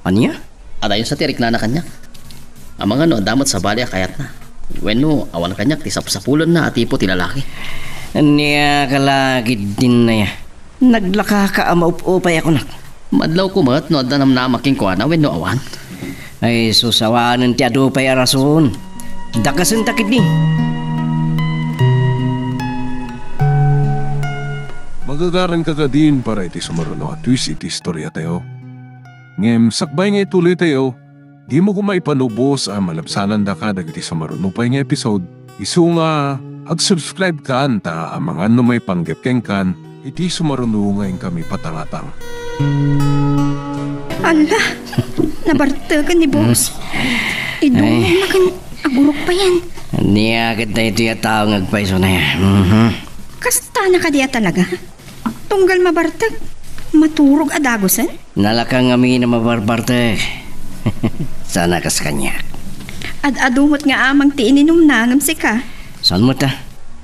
Anya? Adayon sa tirik na kanya. Amang damot sa balya kayat na. Wenno, awan kanyak ti sapsapulan na at ipo ti lalaki. Anya kalagid din na ya. Naglaka ka maup-upay ako nak. Madlaw ko mat no adanam na making kwa na wenno awan. Ay susawanan ti adupay arason. Dakasan takid din. Magagaran ka din para iti sumaruno at twist iti istorya tayo. Ngem sakbay nga ituloy tayo, di mo kumaipanubos ang malabsanan da ka dagiti sumaruno pa nga episode. Isu nga ag-subscribe ka anta ang mga may panggapkeng kan iti sumaruno ngayon kami patangatang. Ala, nabartagan ni boss. Idong makan agurok pa yan. Niya agad na ito yatao ngagpaiso na yan. Kasta na ka diya talaga. Tunggal mabartag. Maturog adagosan. Nalakang amin na mabarbarte. Sana ka sa kanya. Ad-adumot nga amang ti ininom na ngam si ka. Saan mo ta?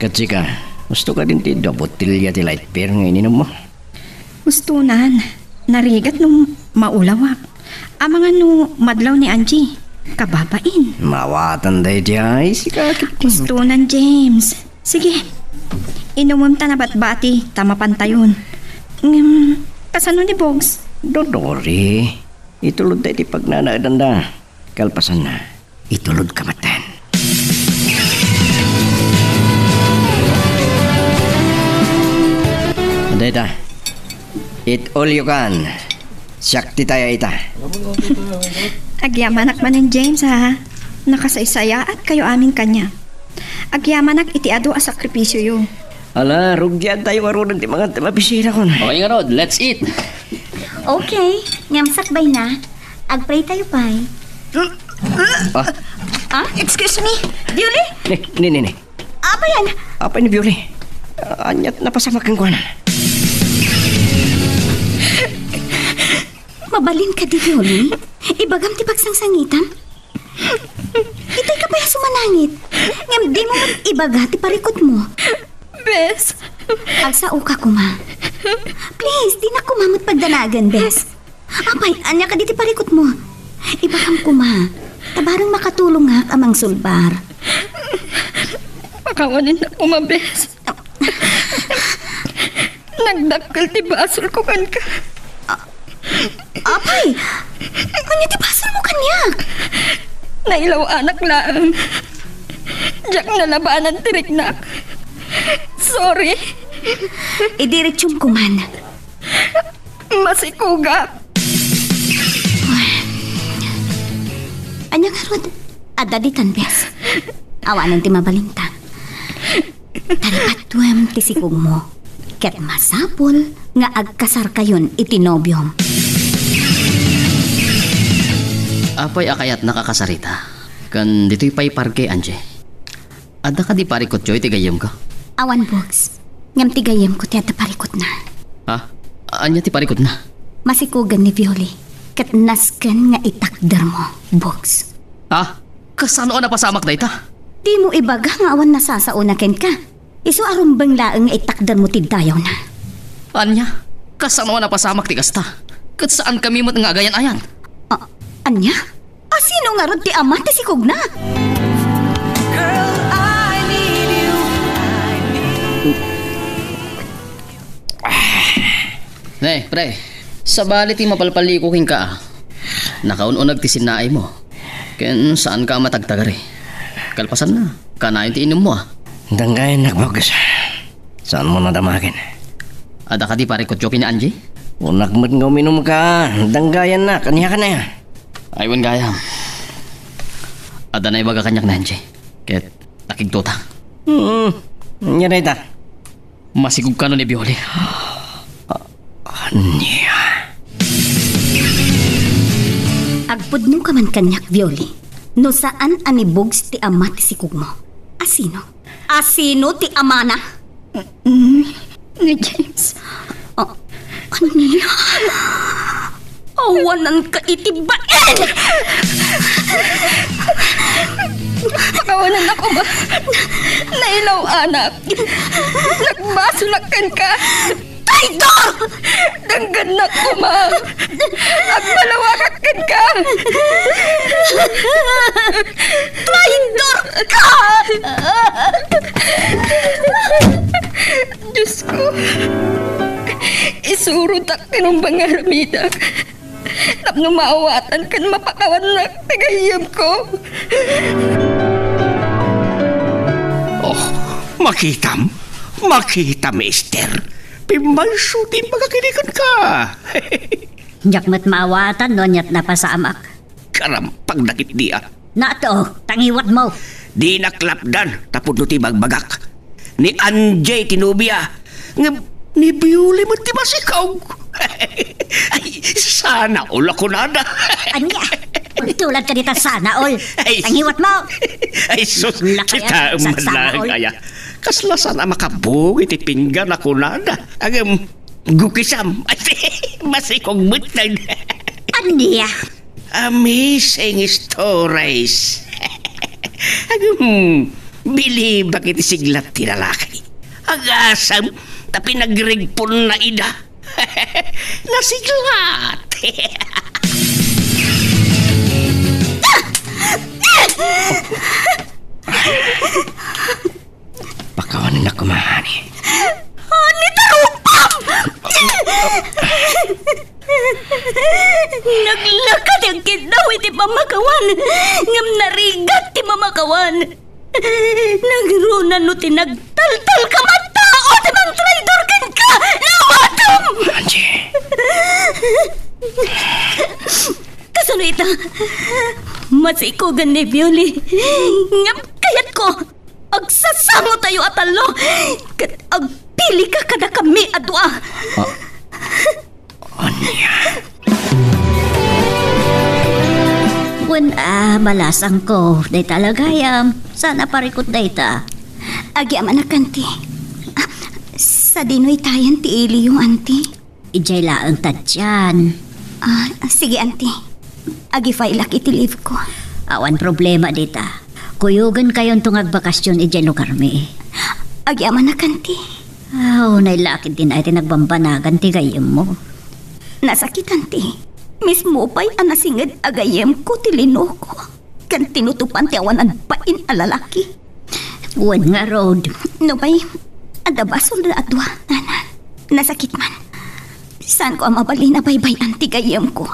Kasi ka, gusto ka din ti botilya ti light beer nga ininom mo. Gustunan, narigat nung maulawak. Amang ano madlaw ni Angie, kababain. Mawatan day di ay si kakit. Gustunan, James. Sige, inuwam ta na batbati, tama pantayon. Kasano ni Bogs? Dodori, itulod tayo ti pagnanaadan da. Kalpasan na, itulod kamatan. Aday ta, eat all you can. Syakti tayo ita. Agyamanak man ng James ha. Nakasaysaya at kayo aming kanya. Agyamanak iti ado a sakripisyo yo. Ala, rugyan tayo marunan ti mga mapisira kon. Okay nga Rod, let's eat. Okay, ngamsakbay na. Agpray tayo pa'y. Excuse me, Violi? Ni. Apa yan? Apa ni Violi? Anyat napasamak ang kuhanan. Mabalin ka di, Violi. Ibagam ti pagsangsangitan. Itay ka pa yung sumanangit. Ngam di mo ibaga ti parikot mo. Bes, Agsao ka kuma. Please, di na kumamot pagdanagan, Bes. Apay, anya ka di ti parikot mo. Ibagam kuma. Tabarang makatulong nga amang sulbar. pakawanin na kumabes. Nagdakkel ti basol ko kan ka. Apay, anya ti basol mo kanya? Nailaw anak lang. Diyak nalabanan tiriknak. Sorry. Idiretsyon ko man. Masikuga. Anya nga Rod, adaditan, Bes. Awanan ti mabalintang. Taripatuem ti sikog mo. Ket masapol nga agkasar kayon iti nobyom. Apay akayat nakakasarita. Kan dito'y pay parke, Anje. Ada ka di parikot joy, tigayam ka. Awan, Bogs. Ngam tigayem ko ti parikot na. Ha? Anya ti parikot na? Masikugan ni Violi. Ket nasken nga itakder mo, Bogs. Ha? Kasano na pasamak da ita? Di mo ibaga nga awan nasasaunaken ka. Isu arumbang laeng nga itakder mo ti dayaw na. Anya? Kasano na pasamak ti kasta? Kat saan kami mo't nga agayan-ayan? Anya? Sino nga Rod ti ama ti sikog na? Nay, pre. Sa bali ti mapalpalikukin ka. Nakaununag ti sinaay mo. Ken saan ka matagtagari? Kalpasan na. Kanayon ti inom mo Danggayan nagbagas. Saan mo nadamakin? Ada ka di parikot joki ni Angie? Unak mo't nga uminom ka. Danggayan na. Kaniya ka na yan. Aywan gayam. Ada na ibaga kanyak na Angie. Ket nakigtuta. Nya na ita. Masigug ka no ni Violi. Anya. Agpudno ka man kanyak, Violi. No saan ani Bogs ti ama ti sikog mo? Asino? Asino ti ama na? Ni James. Ano niya? Awanan ka itibain! Pakawanan ako ba? Nailaw anak. Nagbasulakan ka. Traidor! Danggan na ko, ma. Agmalawakakan ka. Traidor ka! Diyos ko. Isurot ak tinumbang aramida. Tapno maawatan kan mapakawan na tagahiyam ko. Oh, makitam, Esther. Pimalso din pagkakinikon ka. Diyak mat maawatan no nyat napasamak. Karampang dakit dia. Nato, tangiwat mo. Di naklapdan, tapod no ti bagbagak. Ni Anjay tinubia. Ni Biuli mo ti masikaw. Ay, sana ula ko nada. Anya, tulad ka dito sana all. Ay, Tangiwat mo. Ay, sus, Laki kita yan, saksama, umalang ol. kaya. Kaslasan na makabog iti pinggan ako nada. Agam, gukisam. Ay, masikong mutlan. Anya, Amazing stories. Bili bakit isiglat ti lalaki. Agasam, tapi nagrigpon na ida. Nasiglat. Pakawanin na kumahani. Ani tarupam! Naglakad ang kinaw iti pamakawan. Ngam narigat ti mamakawan. Nagrunan no tinagtaltal ka matao ti mang traidor kan ka! Nawatom! Angie. Kasano ita? Masikugan ni Violi. Ngam kayat ko. Agsasamo tayo atalo. Kat agpili ka kada kami adwa. Anya. Malasang ko. Day talagayam. Sana parikot day ta. Agi amanak, anti. Sa dinoy tayan ti ili yung anti. Ijay laang tadyan. Sige, anti. Agi failak iti leave ko. Awan problema dita. Kuyugan kayon tungag bakasyon ijay lugar mi. Agi amanak, anti. Nailakid din ay tinagbambanagan ti gayem mo. Nasakit, anti. Mismo pa'y anasingad agayem ko tilino ko. Kan tinutupan ti awan adpain alalaki. Wan nga road. No ba'y adabasol na adwa, ana. Nasakit man. Saan ko ang mabali na baybay anti gayem ko?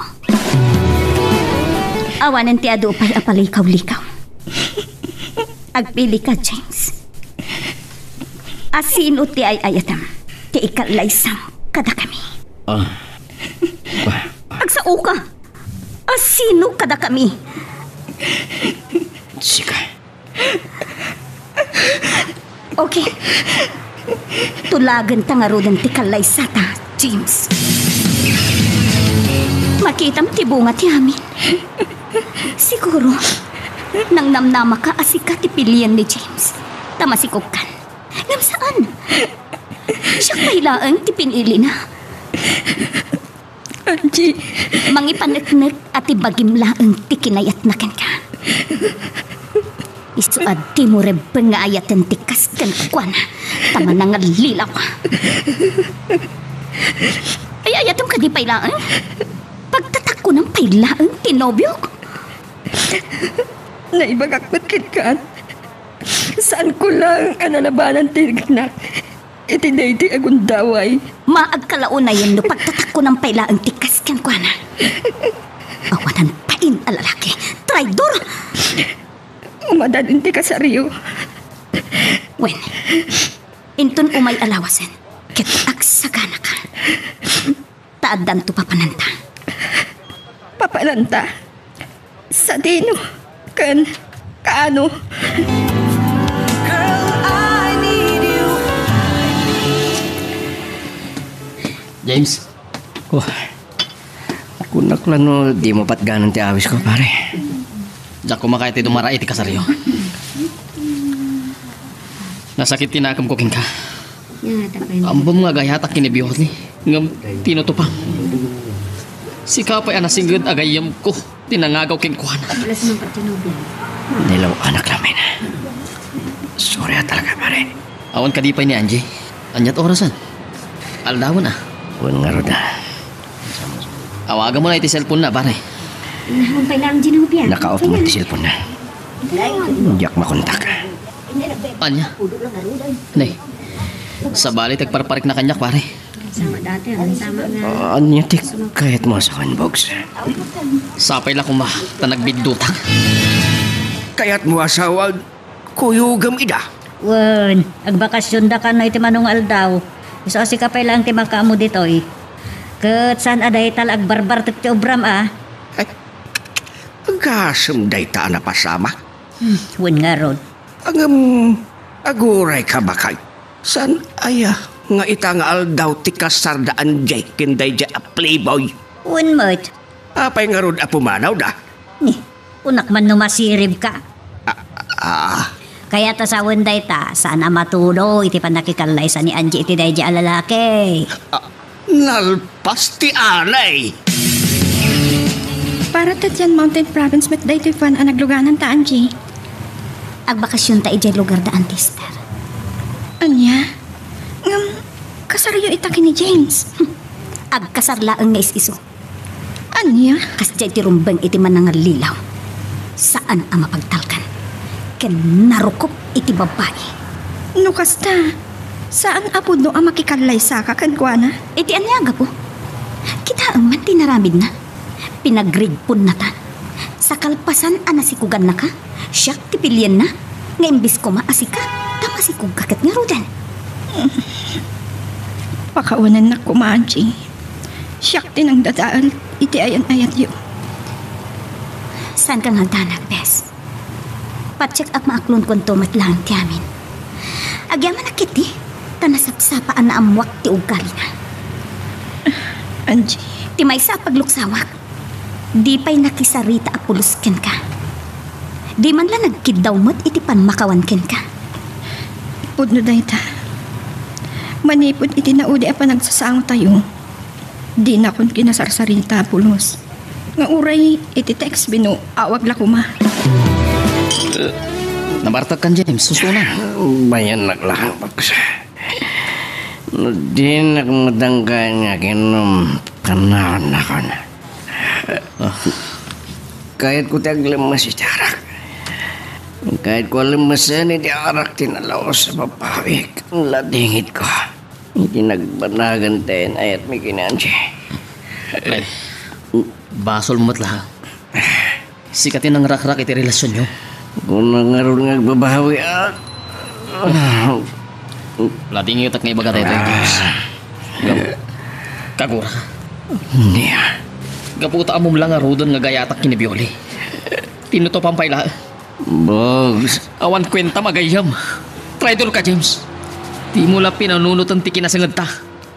Awanan ti ado pa'y apalikaw-likaw. Agpili ka, James. Asino ti ay ayatam. Ti ikalaysam kada kami. Agsao ka. Asino kada kami. Sika. Okay. Tulagan tangarudan ti kalaysata, James. Makitam ti bunga ti amin. Siguro, nang namnama ka asika ti pilihan ni James. Tamasikog kan. Ngam saan? Siya kailangan ti pinili na. Angie. Mangipaneknek at ibagimlaang ti kinayat na kan ka. Isuad ti mo rebeng nga ayatan ti kaskan kwan. Tama na nga lilaw. Ay ayatam ka di pailaan? Pagtatak ko ng pailaan, tinobyo ko. Naibagakot kitkan. Saan ko lang ananabanan ti ganak. Iti ti agundaway. Maagkalao na yun no pagtatak ko ng pailaan ti kaskan kwan. Awanan pain alalaki. Traidor! Umadadin ti kasaryo. Wen, intun umay alawasan. Ket agsagana ka. Taadan to papananta. Papalanta. Sa dino. Kaano. James, Kunak lang no, di mo pat ganon ti awis ko, pare. diyak kumakay ti dumara iti kasaryo. Nasakit tinakam ko king ka. Ambom nga gayatak kinibiyot ni. Ngam tinutupang. Si kapay anasinggad agayam ko. Tinangagaw king kuhana. Nilaw anak namin. Sorry talaga, pare. Awan kadipay ni Angie. Anyat orasan. Aldawan ah. Huwag nga roda. Awagan mo na iti cellphone na, pare. Nahumpay lang ginubyan. Naka-off mo ti cellphone na. Diyak makontak. Anya? Nay, sa bali tagparparik na kanyak, pare. Sama dati, sama nga. Anya ti kahit mo sa kanbogs. Sapay lang kuma, tanagbidutang. Kaya't mo asawag, kuyugam ida. Wan, agbakasyon da ka na iti manong aldaw. Iso si kapay lang ti makamo ditoy. Ket saan aday tal agbarbar ti obram ah. Agkasam day ta na pasama. Wan nga rod. Aguray ka bakay. San aya nga ita nga aldaw ti kasardaan jay kinday jay a playboy. Wan mo't. Apay nga rod apumanaw da. Ni, unak man numasirib ka. Kaya ta sa wenday ta, sana matulo iti panakikalay sa ni Angie iti day jay alalaki. Nalpas ti anay. Aratat yan Mountain Province met daytoy fan ang nagluganan ta, Angie. Agbakasyon ta ijay lugar daan, Tister. Anya? Kasaryo itaki ni James. Agkasarlaang nga is-iso. Anya? Kas jay ti rumbeng iti manangal lilaw. Saan ang mapagtalkan? Ken narukop iti babae. No kasta, saan apod no ang makikalay sa kakagwana? Iti anyaga po. Kita ang man tinaramid na. Pinagridpon na ta. Sa kalpasan anasikugan na ka. Siyak tipilyan na. Nga imbis ko maasika. Tamasikog kakat nga rodan. Pakaunan na kumaanji. Siyak din ang dadaal. Iti ayan-ayat yun. Saan kang hagdanag, Bes? Pacheck up maaklon kon tomat lang ti amin. Agyaman na kiti. Tanasapsapaan na amwak ti ugali na. Angie. Ti may sa pagluksawak. Di pa'y nakisarita apulusken ka. Di man lang nagkidaw mo't iti panmakawan ken ka. Pudno dayta. Manipod iti naudi apa nagsasaang tayo. Di na kon kinasarsarita pulos. Nga uray iti text binu awag lakuma. Nabartag kan James, susunan. Bayan naglahan pagkasa. Di nagmadangga niya kinom kanahan na ka na. Kahit ko tiyag limas iti arak. Kahit ko limasan iti arak tinalaw sa papawik. Ang ladingit ko. Iti nagbanagan tayo ayat may kinansi. Ay, basol mo't lang. Sikatin ang rak-rak iti relasyon nyo. Kung nangaroon nga agbabawi at... Lading iutak nga ibaga tayo James. Kagura ka. Hindi ah. Gaputa amom lang nga rodon nga gayatak kinibioli. Tinuto pampayla. Bogs. Awan kwenta magayam. Traidor ka, James. Di mo la pinanunutan ti kinasangad ta.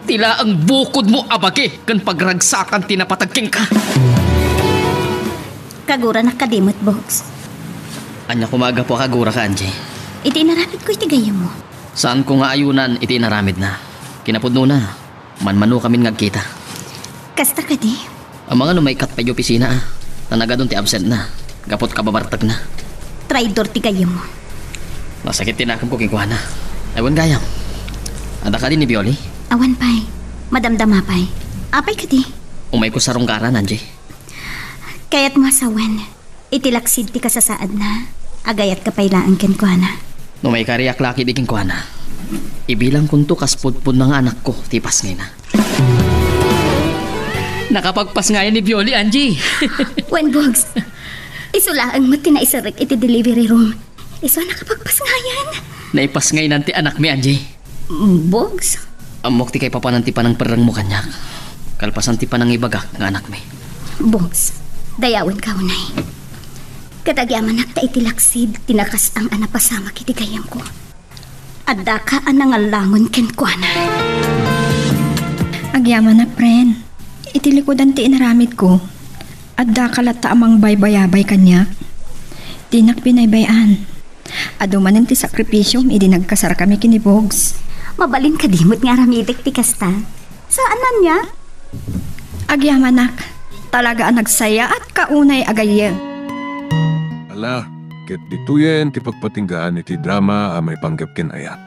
Tila ang bukod mo abage kan pagragsakan tinapatagking ka. Kagura na kadimot, Bogs. Anya kumaga po kagura ka, Angie. Iti inaramid ko iti gayam mo. Saan ko nga ayunan iti inaramid na. Kinapudno na. Manmano kami ngagkita. Kasta ka di. Ang mga numaikat pa yung opisina ah. Tanaga doon ti absent na. Gapot kababartag na. Traidor ti gayam mo. Masakit tinakam ko kingkuha na. Ewan gayam. Ada ka din ni Bioli? Awan pa'y. Madamdama pa'y. Apay ka di. Umay ko sa rungkaran, Angie. Kaya't masawan. Itilaksid ti kasasaad na. Agayat ka pailaan ken ko na. Numay kariyak laki di kingkuha na. Ibilang kunto kaspudpud ng anak ko. Tipas ngayon na. Nakapagpas nga ni Bioli, Angie. Wen, Bogs. Isulaang mati na isarik iti delivery room. Iso nakapagpas nga yan. Naipas ngayon nanti anak mi, Angie. Bogs? Amok ti kay papananti pa ng perang mo kanyak. Kalpasan ti pa ng ibagak ng anak mi. Bogs, dayawin ka unay. Katagyaman nakta itilaksid, tinakas ang anapasama kiti gayam ko. Adda ka anangalangon ken ko na. Agyaman na, friend. Itilikodan ti inaramid ko. Adda kalata amang baybayabay kanya. Tinak pinaybayan. Adumanin ti sakripisyong idinagkasar kami kini Bogs. Mabalin ka dimot nga ramitik ti kasta. Saan na niya? Agyamanak. Talaga ang nagsaya at kaunay agayem. Ala, ket dituyen ti pagpatinggaan iti drama a may panggap ken ayat.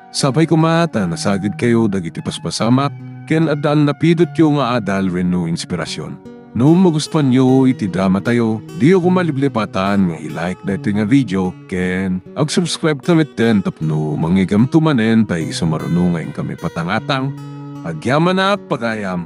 Sabay kumata nasagid kayo dagiti paspasamak ken adal napidot yung nga adal reno inspirasyon. No magustuhan nyo iti drama tayo, di ako maliblipatan nga i-like dito nga video ken ag-subscribe kami ten tapno mangigam tumanen tayo sumarunungan kami patangatang agyaman na pagayam.